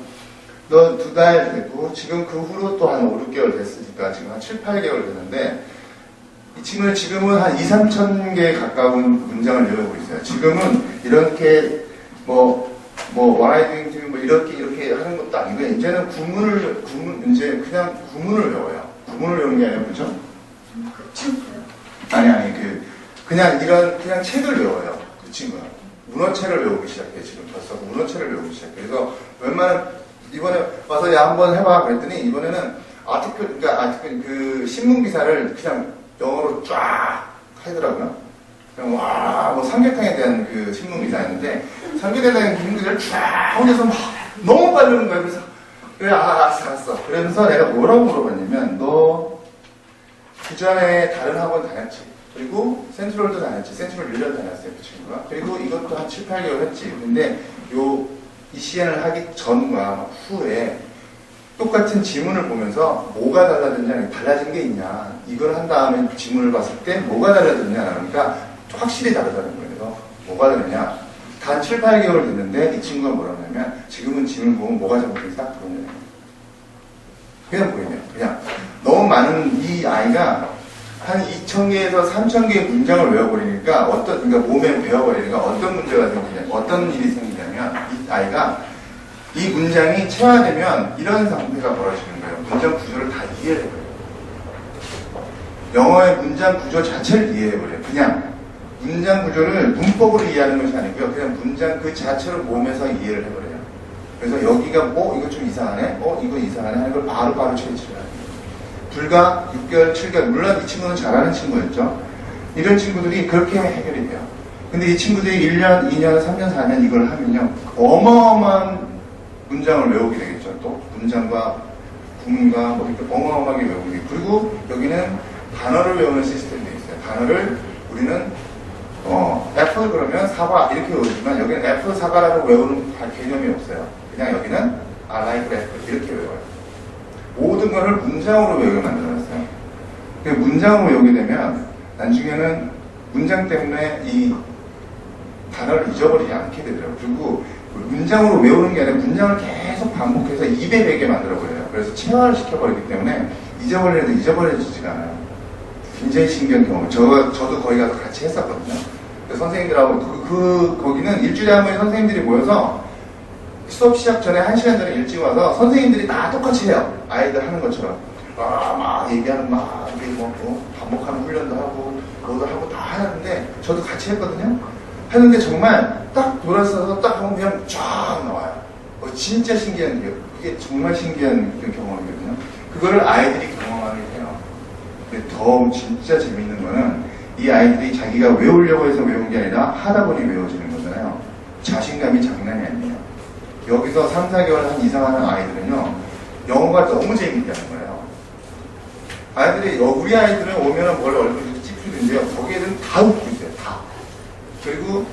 너 2달 됐고 지금 그 후로 또 한 5, 6개월 됐으니까 지금 한 7, 8개월 됐는데 이 친구는 지금은 한 2, 3천 개 가까운 문장을 외우고 있어요. 지금은 이렇게 와이딩 뭐 이렇게 하는 것도 아니고 이제는 이제 그냥 구문을 외워요. 구문을 외우는 게 아니라 그죠? 아니 그냥 그냥 책을 외워요. 그 친구는 문어책을 외우기 시작해. 지금 벌써 문어책을 외우기 시작해. 그래서 웬만한 이번에 와서 야 한번 해봐 그랬더니 이번에는 아티클 그 신문 기사를 그냥 영어로 쫙 하더라고요. 그냥 뭐 삼계탕에 대한 그 신문 기사였는데 삼계탕에 대한 신문 기사를 쫙 혼자서 막 너무 빨리 오는 거예요. 그래서 그래 알았어. 그러면서 내가 뭐라고 물어봤냐면 너 그 전에 다른 학원 다녔지. 그리고 센트럴도 다녔지. 센트럴 1년 다녔어요 그 친구가. 그리고 이것도 한 7, 8개월 했지. 근데 이 시연을 하기 전과 후에 똑같은 지문을 보면서 뭐가 달라졌냐, 달라진 게 있냐, 이걸 한 다음에 지문을 봤을 때 뭐가 달라졌냐, 그러니까 확실히 다르다는 거예요. 뭐가 다르냐? 단 7, 8개월 됐는데 이 친구가 뭐라고 하냐면 지금은 지문을 보면 뭐가 잘못된지 딱 보이네요. 그냥 보이네요. 그냥 너무 많은 이 아이가 한 2,000개에서 3,000개의 문장을 외워버리니까 그러니까 몸에 배워버리니까 어떤 문제가 생기냐, 어떤 일이 생기냐면 이 아이가 이 문장이 체화되면 이런 상태가 벌어지는 거예요. 문장 구조를 다 이해해버려요. 영어의 문장 구조 자체를 이해해버려요. 그냥 문장 구조를 문법으로 이해하는 것이 아니고요. 그냥 문장 그 자체로 몸에서 이해를 해버려요. 그래서 여기가 이거 좀 이상하네? 이거 이상하네? 하는 걸 바로 체치를 해요. 불과 6개월, 7개월, 물론 이 친구는 잘하는 친구였죠. 이런 친구들이 그렇게 해결이 돼요. 근데 이 친구들이 1년, 2년, 3년, 4년 이걸 하면요. 어마어마한 문장을 외우게 되겠죠. 또 문장과 구문과 뭐 이렇게 어마어마하게 외우게 되고 그리고 여기는 단어를 외우는 시스템이 있어요. 단어를 우리는 애플 그러면 사과 이렇게 외우지만 여기는 애플 사과라고 외우는 개념이 없어요. 그냥 여기는 I like 애플 이렇게 외워요. 모든 것을 문장으로 외우게 만들어놨어요. 문장으로 외우게 되면 나중에는 문장 때문에 이 단어를 잊어버리지 않게 되더라고요. 그리고 문장으로 외우는 게 아니라 문장을 계속 반복해서 입에 배게 만들어버려요. 그래서 체화를 시켜버리기 때문에 잊어버려도 잊어버려지지가 않아요. 굉장히 신기한 경험. 저도 거기 가서 같이 했었거든요. 선생님들하고 거기는 일주일에 한 번에 선생님들이 모여서 수업 시작 전에 1시간 전에 일찍 와서 선생님들이 다 똑같이 해요. 아이들 하는 것처럼. 막 얘기하는 반복하는 훈련도 하고 뭐도 하고 다 하는데 저도 같이 했거든요. 하는데 정말 딱 돌아서서 딱 하면 그냥 쫙 나와요. 진짜 신기한 게 그게 정말 신기한 경험이거든요. 그거를 아이들이 경험하게 해요. 근데 더 진짜 재밌는 거는 이 아이들이 자기가 외우려고 해서 외운 게 아니라 하다 보니 외워지는 거잖아요. 자신감이 장난이 아니에요. 여기서 3, 4개월 한 이상 하는 아이들은요 영어가 너무 재밌게 하는 거예요. 아이들이 우리 아이들은 오면은 원래 얼굴이 찌푸리는데요. 거기 애들은 다 웃고 있어요. 다. 그리고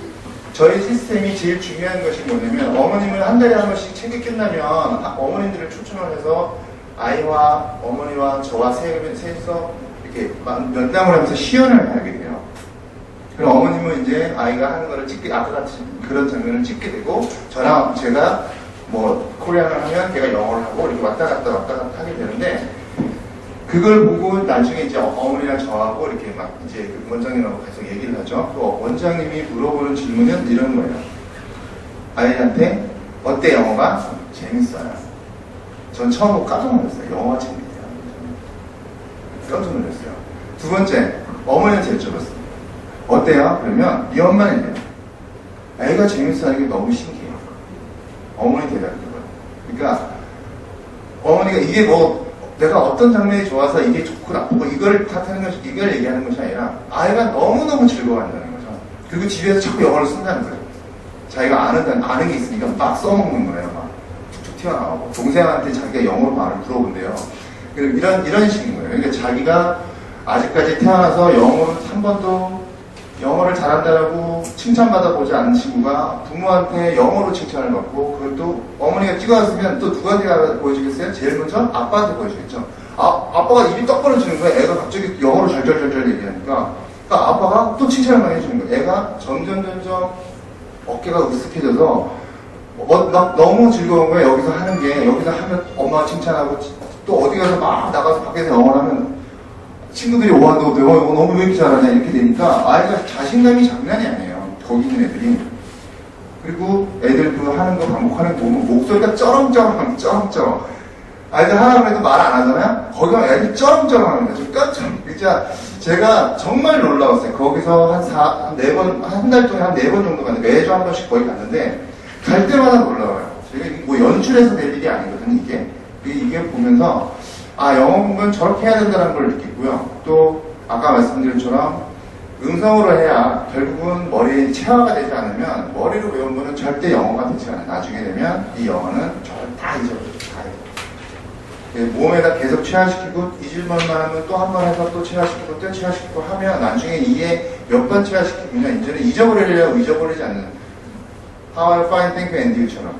저희 시스템이 제일 중요한 것이 뭐냐면 어머님은 한 달에 한 번씩 책이 끝나면 어머님들을 초청을 해서 아이와 어머니와 저와 셋이서 이렇게 면담을 하면서 시연을 하게 돼요. 그럼 어머님은 이제 아이가 하는 거를 아까 같이 그런 장면을 찍게 되고 저랑 제가 뭐 코리안을 하면 걔가 영어를 하고 이렇게 왔다 갔다 하게 되는데 그걸 보고 나중에 이제 어머니랑 저하고 이렇게 막 이제 원장님하고 계속 얘기를 하죠. 또 원장님이 물어보는 질문은 이런 거예요. 아이한테 어때 영어가? 재밌어요. 전 처음 보고 깜짝 놀랐어요. 영어가 재밌대요. 깜짝 놀랐어요. 두 번째, 어머니한테 여쭤봤어요. 어때요? 그러면 이 엄마는 이래요. 애가 재밌어 하는 게 너무 신기해요. 어머니 대답인 거예요. 그러니까 어머니가 이게 뭐 내가 어떤 장면이 좋아서 이게 좋고 나쁘고 이걸 탓하는 것이 이걸 얘기하는 것이 아니라 아이가 너무너무 즐거워한다는 거죠. 그리고 집에서 자꾸 영어를 쓴다는 거예요. 자기가 아는 게 있으니까 막 써먹는 거예요. 막 툭툭 튀어나오고 동생한테 자기가 영어로 말을 물어본대요. 이런 식인 거예요. 그러니까 자기가 아직까지 태어나서 영어를 한 번도 영어를 잘한다라고 칭찬받아보지 않은 친구가 부모한테 영어로 칭찬을 받고 그것도 어머니가 찍어왔으면 또 누구한테 보여주겠어요? 제일 먼저 아빠한테 보여주겠죠. 아빠가 입이 떡 벌어지는 거예요. 애가 갑자기 영어로 절절절절 얘기하니까 그러니까 아빠가 또 칭찬을 많이 해주는 거예요. 애가 점점 어깨가 으쓱해져서 너무 즐거운 거예요. 여기서 하는 게 여기서 하면 엄마가 칭찬하고 또 어디 가서 막 나가서 밖에서 영어를 하면 친구들이 와, 너 너무 왜 이렇게 잘하냐 이렇게 되니까 아이가 자신감이 장난이 아니에요. 거기 있는 애들이. 그리고 애들 그 하는 거 반복하는 거 보면 목소리가 쩌렁쩌렁. 아이들 하라고 해도 말 안 하잖아요. 거기가 애들이 쩌렁쩌렁 하는 거죠. 깜짝 진짜 제가 정말 놀라웠어요. 거기서 한 달 동안 한 4번 정도 갔는데 매주 한 번씩 거기 갔는데 갈 때마다 놀라워요. 제가 뭐 연출해서 될 일이 아니거든요. 이게 보면서 영어 공부는 저렇게 해야 된다는 걸 느끼고요. 또 아까 말씀드린 것처럼 음성으로 해야 결국은 머리에 체화가 되지 않으면 머리로 외운 거는 절대 영어가 되지 않아요. 나중에 되면 이 영어는 다 잊어버려요. 몸에다 계속 체화시키고 잊을만 하면 또 한 번 해서 또 체화시키고 또 체화시키고 하면 나중에 이게 몇 번 체화시키면 이제는 잊어버리려고 잊어버리지 않는 How I find, think, and you처럼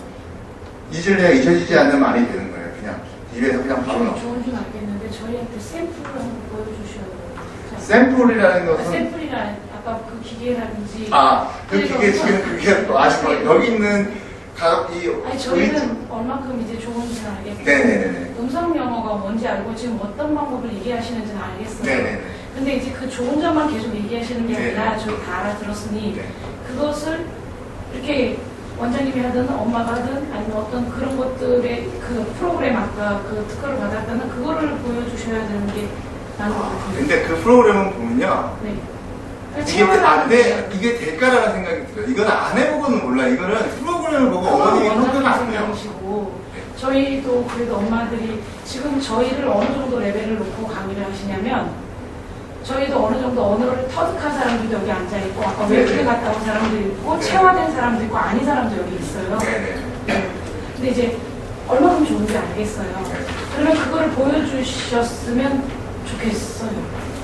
잊으려고 잊어지지 않는 말이 되는 거예요. 그냥 입에서 그냥 바로 나오고. 좋은지는 알겠는데 저희한테 샘플을 한번 보여주셔야 돼요. 샘플이라는 것은 샘플이라 아까 그 기계라든지 그 기계 지금 그게 아시고 여기 있는 아니 저희는 얼마큼 이제 좋은지는 알겠고 네네네. 음성 영어가 뭔지 알고 지금 어떤 방법을 얘기하시는지는 알겠어요. 네네네. 근데 이제 그 좋은 점만 계속 얘기하시는 게 아니라 저희 다 알아들었으니 네. 그것을 이렇게 원장님이 하든 엄마가 하든 아니면 어떤 그런 것들의 그 프로그램 아까 그 특허를 받았다는 그거를 보여주셔야 되는 게 나는 것 같아요. 근데 그 프로그램은 보면요. 네. 이게 될까라는 생각이 들어요. 이건 안 해보고는 몰라. 이거는 프로그램을 보고 어머님이 평가가 안 돼요. 원장님이시고 저희도 그래도 엄마들이 지금 저희를 어느 정도 레벨을 놓고 강의를 하시냐면 저희도 어느 정도 언어를 터득한 사람들도 여기 앉아있고 아까 외국에 갔다 온 사람도 있고 체화된 사람도 있고 아닌 사람도 여기 있어요. 네. 근데 이제 얼마큼 좋은지 알겠어요. 그러면 그거를 보여주셨으면 좋겠어요.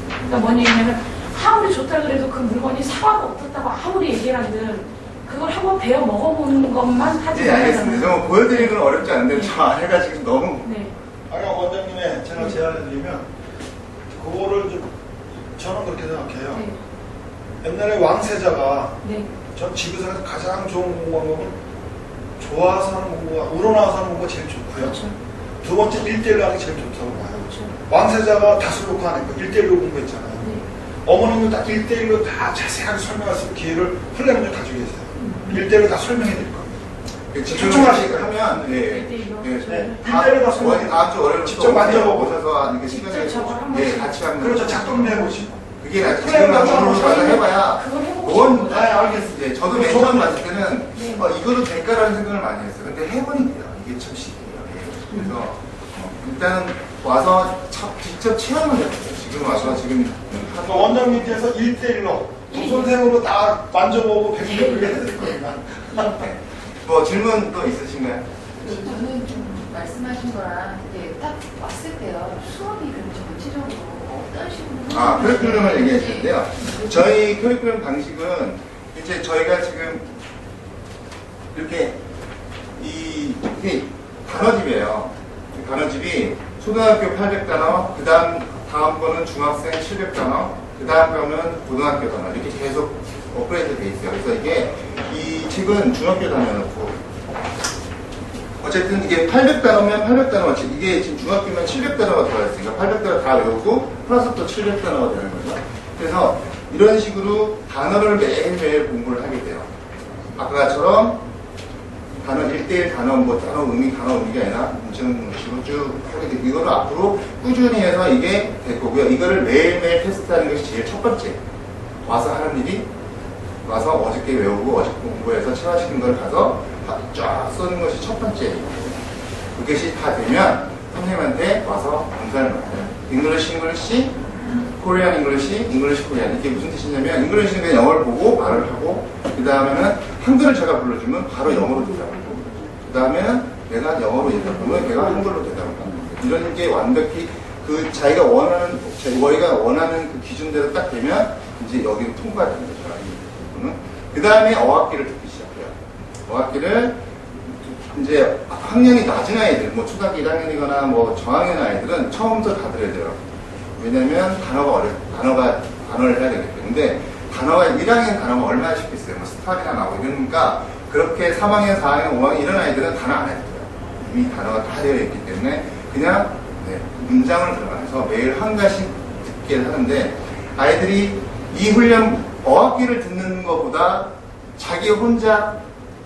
그러니까 뭐냐 하면 아무리 좋다 그래도 그 물건이 사과가 어떻다고 아무리 얘기를 하든 그걸 한번 배워 먹어보는 것만 하지 네, 알겠습니다. 말아요. 저 보여드리는 건 어렵지 않은데 저 아이가 지금 너무 네. 아까 원장님의 제가 제안해드리면 그거를 저는 그렇게 생각해요. 네. 옛날에 왕세자가 네. 전 지구상에서 가장 좋은 공부방법은 좋아서 하는 공부가 우러나와서 하는 공부가 제일 좋고요. 그렇죠. 두 번째 1대1로 하는 게 제일 좋다고 봐요. 그렇죠. 왕세자가 다수 놓고 하니까 1대1로 공부했잖아요. 네. 어머님도 딱 1대1로 다 자세하게 설명할 수 있는 기회를 플랜을 좀 가지고 계세요. 1대1로 다 설명해 드릴 겁니다. 초청하시고 하면 네. 일대일로 다 설명해 다음 주 월요일 직접 만져보고 오셔서 이렇게 시간을 같이 하면 그렇죠. 작동도 해보시고. 그게 낫죠. 플랜을 지금 한번 가서 해봐야 그걸 해보고 뭔 알겠습니다. 네, 저도 맨 처음 봤을 때는 네. 이거도 될까라는 생각을 많이 했어요. 근데 해보니까 이게 참 쉽네요. 그래서 일단은 와서 직접 체험을 해보세요. 지금 와서 지금 원장님께서 1대1로 두 선생으로 다 만져보고 배우게 해야 될 겁니다. 뭐 질문 또 있으신가요? 저는 좀 말씀하신 거랑 이게 딱 왔을 때요 수업이 그럼 좀 구체적으로 어떤 식으로 아, 커리큘럼을 얘기하시는데요. 저희 커리큘럼 방식은 이제 저희가 지금 이렇게 이게 단어집이에요. 단어집이 초등학교 800단어, 다음 거는 중학생 700단어, 그 다음 거는 고등학교 단어 이렇게 계속 업그레이드 돼 있어요. 그래서 이게 이 책은 중학교 단어놓고 어쨌든 이게 800단어면 800단어치 이게 지금 중학교면 700단어가 들어가 있으니까 800단어 다 외우고 플러스 또 700단어가 되는 거죠. 그래서 이런 식으로 단어를 매일매일 공부를 하게 돼요. 아까처럼 단어 1대1 단어 단어 의미가 아니라 문제는 식으로 쭉 하게 되고 이거를 앞으로 꾸준히 해서 이게 될 거고요. 이거를 매일매일 테스트하는 것이 제일 첫 번째. 와서 하는 일이 와서 어저께 외우고 어저께 공부해서 체화시킨 걸 가서 쫙 쓰는 것이 첫 번째. 그것이 다 되면 선생님한테 와서 검사를 받아요. 잉글리시, 코리안 잉글리시, 코리안. 이게 무슨 뜻이냐면 잉글리시는 그냥 영어를 보고 말을 하고 그 다음에는 한글을 제가 불러주면 바로 영어로 대답을 하고 그 다음에는 내가 영어로 대답하면 걔가 한글로 대답을 하고 이런 게 완벽히 그 자기가 원하는 그 기준대로 딱 되면 이제 여기는 통과되는 거죠. 그 다음에 어학기를 듣기 시작해요. 어학기를 이제 학년이 낮은 아이들, 뭐 초등학교 1학년이거나 뭐 저학년 아이들은 처음부터 다 들어야 돼요. 왜냐면 단어를 해야 되기 때문에 단어가 1학년 단어가 얼마나 쉽겠어요. 뭐 스탑이나 나오고 이러니까 그렇게 3학년, 4학년, 5학년 이런 아이들은 단어 안 해도 돼요. 이미 단어가 다 되어 있기 때문에 그냥 문장을 들어가면서 매일 한 가지 듣게 하는데 아이들이 이 훈련 어학기를 듣는 것보다 자기 혼자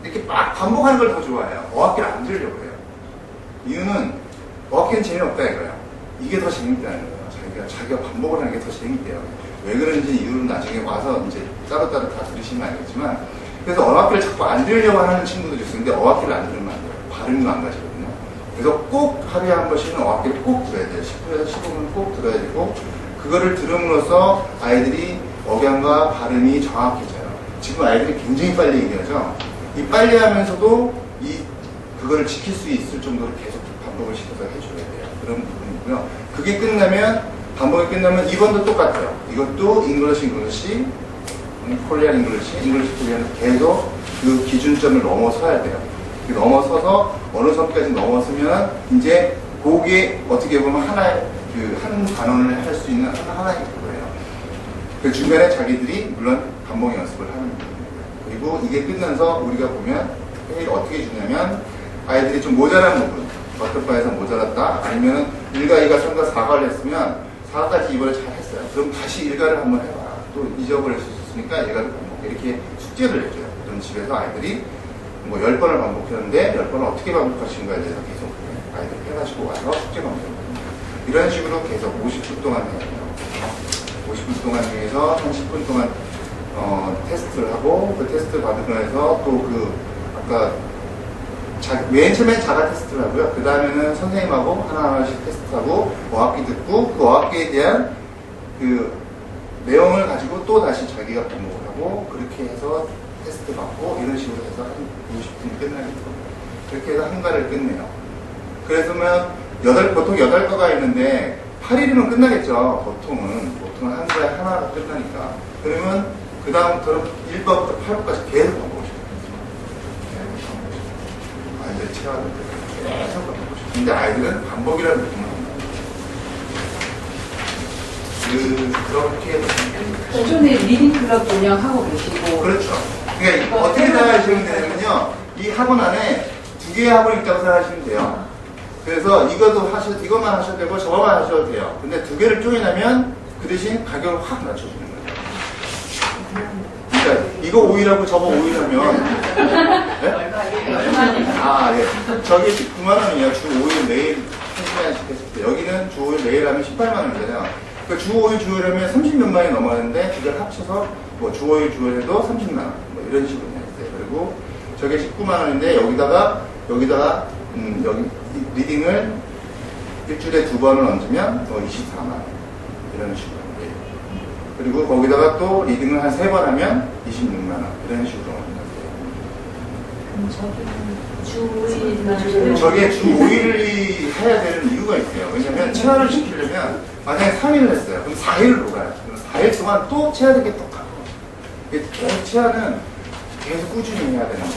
이렇게 막 반복하는 걸 더 좋아해요. 어학기를 안 들으려고 해요. 이유는 어학기는 재미없다 이거예요. 이게 더 재밌다는 거예요. 자기가 반복을 하는 게 더 재밌대요. 왜 그런지 이유는 나중에 와서 이제 따로따로 다 들으시면 알겠지만 그래서 어학기를 자꾸 안 들으려고 하는 친구들이 있어요. 근데 어학기를 안 들으면 안 돼요. 발음도 안 가지거든요. 그래서 꼭 하루에 한 번씩은 어학기를 꼭 들어야 돼요. 10분에서 15분 꼭 들어야 되고 그거를 들음으로써 아이들이 억양과 발음이 정확해져요. 지금 아이들이 굉장히 빨리 얘기하죠. 이 빨리 하면서도 그거를 지킬 수 있을 정도로 계속 반복을 시켜서 해줘야 돼요. 그런 부분이고요. 그게 반복이 끝나면 이번도 똑같아요. 이것도 잉글리시, 코리안 잉글리시, 코리안을 계속 그 기준점을 넘어서야 돼요. 넘어서서 어느 선까지 넘어서면 이제 그게 어떻게 보면 하나의 한 단원을 할 수 있는 하나의 거예요. 그 중간에 자기들이 물론 반복 연습을 하는 거예요. 그리고 이게 끝나서 우리가 보면 회의를 어떻게 주냐면 아이들이 좀 모자란 부분, 어떤 과에서 모자랐다 아니면 1과 2가 3과 4과를 했으면 4까지 이번에 잘 했어요. 그럼 다시 1과를 한번 해봐. 또 잊어버릴 수 있으니까 1과를 반복해. 이렇게 숙제를 해줘요. 그럼 집에서 아이들이 뭐 10번을 반복했는데 10번을 어떻게 반복하시는가에 대해서 계속 아이들 해가지고 와서 숙제 반복해요. 이런 식으로 계속 50분 동안 해요. 50분 동안 중에서 한 10분 동안 테스트를 하고 그 테스트 받으고 나서 또 아까 맨 처음엔 자가 테스트를 하고요. 그 다음에는 선생님하고 하나하나씩 테스트하고 어학기 듣고 그 어학기에 대한 그 내용을 가지고 또 다시 자기가 반복을 하고 그렇게 해서 테스트 받고 이런 식으로 해서 한 50분이 끝나겠죠. 그렇게 해서 한 과를 끝내요. 그래서 보통 8과가 있는데 8일이면 끝나겠죠. 보통은 한 과에 하나가 끝나니까. 그러면 그 다음부터는 1과부터 8과까지 계속 반복을 시켜요. 아이들 체화를 계속 반복을 시켜요. 근데 아이들은 반복이라는 느낌을 합니다. 그렇게 해서 기존에 리딩 클럽 운영하고 계시고 그렇죠. 그러니까 어떻게 생각하시면 되냐면요. 이 학원 안에 2개의 학원이 있다고 생각하시면 돼요. 그래서 이것만 하셔도 되고 저것만 하셔도 돼요. 근데 2개를 조인하면 그 대신 가격을 확 낮춰주는 거예요. 그러니까 이거 5일하고 저거 5일하면 네? 예. 저기 19만 원이에요. 주 5일 매일 1시간씩 했을 때 여기는 주 5일 매일 하면 18만 원이잖아요. 그러니까 주 5일 주 5일 하면 30몇만이 넘어가는데 그걸 합쳐서 뭐 주 5일 주 5일 해도 30만 원 뭐 이런 식으로 했어요. 그리고 저게 19만 원인데 여기다가 여기 리딩을 일주일에 2번을 얹으면 24만 원 이런 식으로 하는 거예요. 그리고 거기다가 또 리딩을 한 3번 하면 26만 원 이런 식으로 하는 거예요. 저게 주 5일이 해야 되는 이유가 있어요. 왜냐면 체화를 시키려면 만약에 3일을 했어요. 그럼 4일을 놀아요. 그럼 4일 동안 또 체하는 게 똑같고. 계속 체하는 계속 꾸준히 해야 되는 거예요.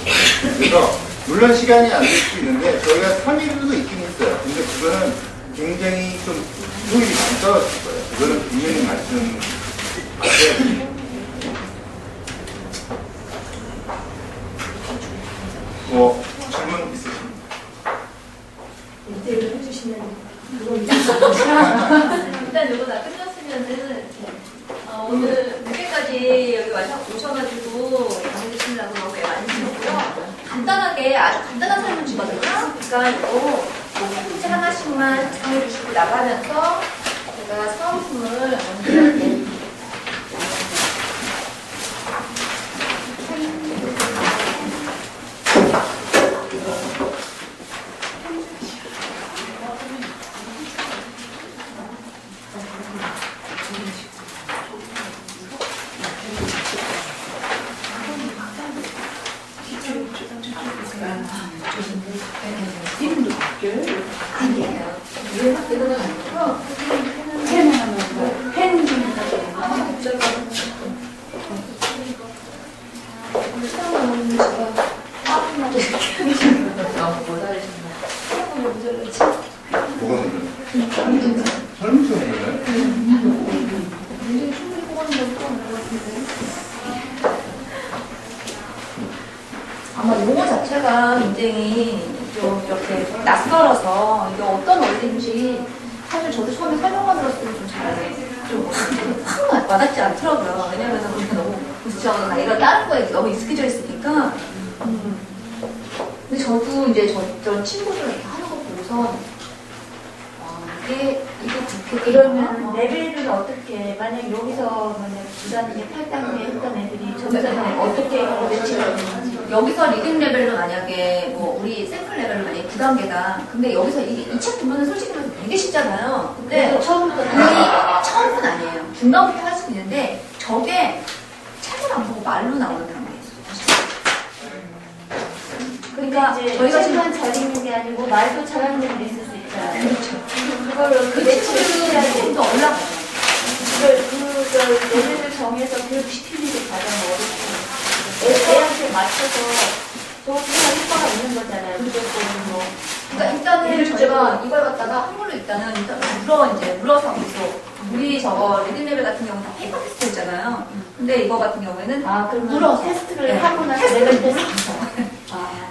그래서 물론 시간이 안 될 수 있는데 저희가 3일도 있긴 했어요. 근데 그거는 굉장히 좀 효율이 많이 떨어질 거예요. 그거는 분명히 말씀하셔야 돼요. 뭐 질문 있으십니까? 이대로 해주시면 일단 이거 다 끝났으면은 오늘 늦게까지 여기 오셔가지고 강의해주시느라고 너무 많이 주셨고요. 간단하게 아주 간단한 설문지거든요. 그러니까 이거 문제 하나씩만 정해주시고 나가면서 제가 사은품을 먼저 이렇게 이름도 바뀌어요? 아니에요. 이게 바뀌는 건 아니고 펜 하면 펜 좀 처음에 제가 화분하게 너무 못하시는 처음에 문제를 뭐가 문제예요? 설문지가 문제예요? 굉장히 충분히 뽑아낸 것 같은데 아마 용어 자체가 굉장히 좀 이렇게 낯설어서 이게 어떤 원리인지 사실 저도 처음에 설명만 들었을 때는 좀 와닿지 않더라고요. 왜냐면 우리가 너무 부딪혀서 이런 다른 거에 너무 익숙해져 있으니까. 근데 저도 이제 저 친구들 이렇게 하는 거 보고서 이게 그렇게 그러면 레벨은 어떻게, 만약 여기서 만약 부단이 8단계 했던 애들이 저기서는 어떻게 매치가 되는지. 여기서 리딩 레벨로 만약에 뭐 우리 샘플 레벨로 만약에 9단계다. 근데 여기서 이 책 보면은 솔직히 말해서 되게 쉽잖아요. 근데 처음부터는 아니에요. 중간부터 할 수 있는데 저게 책을 안 보고 말로 나오는 단계예요. 그러니까 이제 저희가 책만 잘 읽는 게 아니고 말도 잘하는 애들이 있을 수 있잖아요. 그렇죠. 그거를 그 매치를 해야 돼. 친구들이 더 올라가요. 그 레벨을 정해서 교육시키는 게 가장 어렵고 애한테 맞춰서 저것도 효과가 있는 거잖아요. 무조건 뭐. 그러니까 일단은 저희가 이걸 갖다가 한글로 일단 물어서 계속 우리 저거 리딩 레벨 같은 경우는 다 페이퍼 테스트 있잖아요. 근데 이거 같은 경우에는 그럼 물어서 테스트를 하고 나서 레벨 테스트.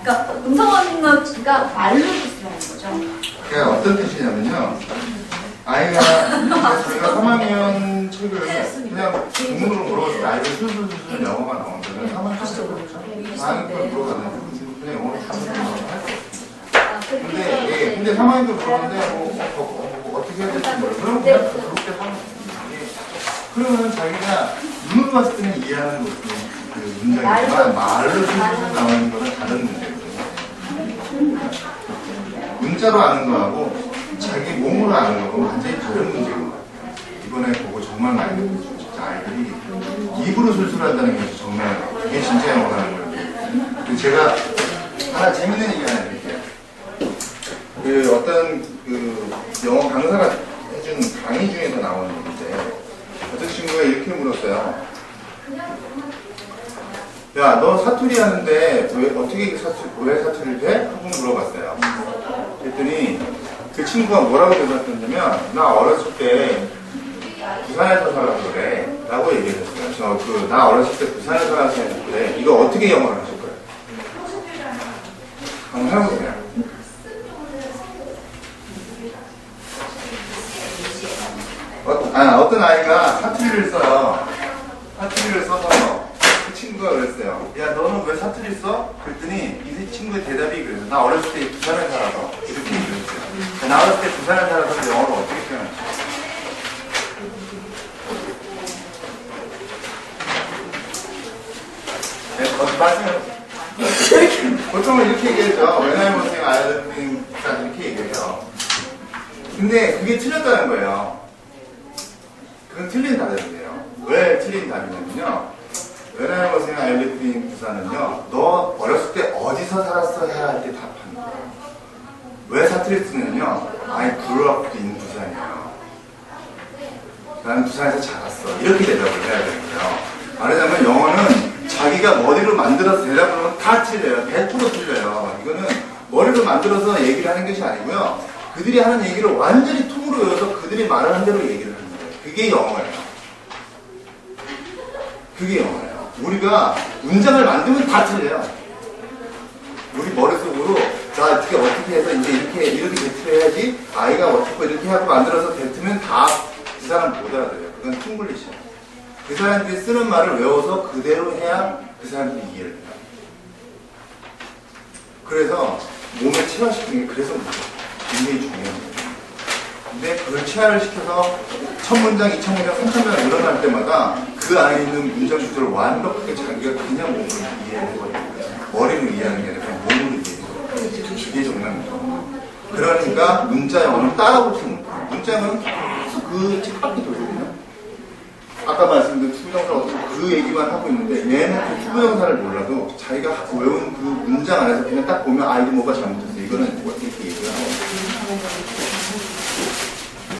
그러니까 음성어는 그러니까 말로 테스트를 하는 거죠. 그러니까 어떤 뜻이냐면요. 아이가 저희가 3학년 책을 그냥 공문으로 물어봤을 때 아이가 술술술 영어가 나오면 3학년 책을 물어봤는데 그냥 영어로 술술술 근데 3학년도 물어봤는데 뭐 어떻게 해야 될지 몰라요. 그러면 그냥 그렇게 하면 그러면 자기가 눈으로 봤을 때는 이해하는 그 문장이지만 말로 술술술 나오는 거는 다른 문제거든요. 문자로 아는 거하고 자기 몸으로 아는 거하고 완전히 다른 문제인 거예요. 이번에 보고 정말 많이 느꼈어요. 진짜 아이들이 입으로 술술한다는 게 정말 그게 진짜 영어라는 거예요. 그리고 제가 하나 재밌는 얘기 하나 드릴게요. 그 어떤 그 영어 강사가 해준 강의 중에서 나오는 얘기인데 어떤 친구가 이렇게 물었어요. 야, 너 사투리 하는데 왜 사투리를 해? 하고 물어봤어요. 그랬더니 그 친구가 뭐라고 대답했냐면 나 어렸을 때 부산에서 살아서 그래 라고 얘기했어요. 나 어렸을 때 부산에서 살아서 그래. 이거 어떻게 영어를 하실 거예요? 한번 해보세요. 어떤 아이가 사투리를 써요. 사투리를 써서 그 친구가 그랬어요. 야, 너는 왜 사투리 써? 그랬더니 이 친구의 대답이 그래서 나 어렸을 때 부산에 살아서 이렇게 얘기했어요. 나 어렸을 때 부산에 살아서 영어로 어떻게 표현할까? 네, 말씀 보통은 이렇게 얘기하죠. When I was young, I was doing 이렇게 얘기해요. 근데 그게 틀렸다는 거예요. 그건 틀린 답이에요. 왜 틀린 답이냐면요. When I was young, I lived in 부산은요. 너 어렸을 때 어디서 살았어 해야 할 때 답하는 거예요. 왜 사투리 쓰냐면요. I grew up in 부산이에요. 나는 부산에서 자랐어. 이렇게 대답을 해야 되고요. 말하자면 영어는 자기가 머리로 만들어서 대답을 하면 다 틀려요. 100% 틀려요. 이거는 머리로 만들어서 얘기를 하는 것이 아니고요. 그들이 하는 얘기를 완전히 통으로 외워서 그들이 말하는 대로 얘기를 하는 거예요. 그게 영어예요. 그게 영어예요. 우리가 문장을 만들면 다 틀려요. 우리 머릿속으로 자 어떻게 해서 이제 이렇게 대투를 해야지 아이가 어떻게 이렇게 하고 만들어서 대투면 다 그 사람 못 알아들어요. 그건 퉁글리시예요. 그 사람들이 쓰는 말을 외워서 그대로 해야 그 사람들이 이해를 해요. 그래서 몸에 체화시키는 게 그래서 굉장히 중요합니다. 근데 그걸 체화를 시켜서 1000문장, 2000문장, 3000문장 늘어날 때마다 그 안에 있는 문장 구조를 완벽하게 자기가 그냥 몸으로 이해해버려요. 머리로 이해하는 게 아니라 그냥 몸으로 이해해요. 이게 정답입니다. 그러니까 문자 영어는 따라오지 못해요. 문자 영어는 계속 그 책밖에 돌거든요. 아까 말씀드린 투부정사 어떻게 그 얘기만 하고 있는데 얘는 그 투부정사를 몰라도 자기가 외운 그 문장 안에서 그냥 딱 보면 아 이거 뭐가 잘못됐어. 이거는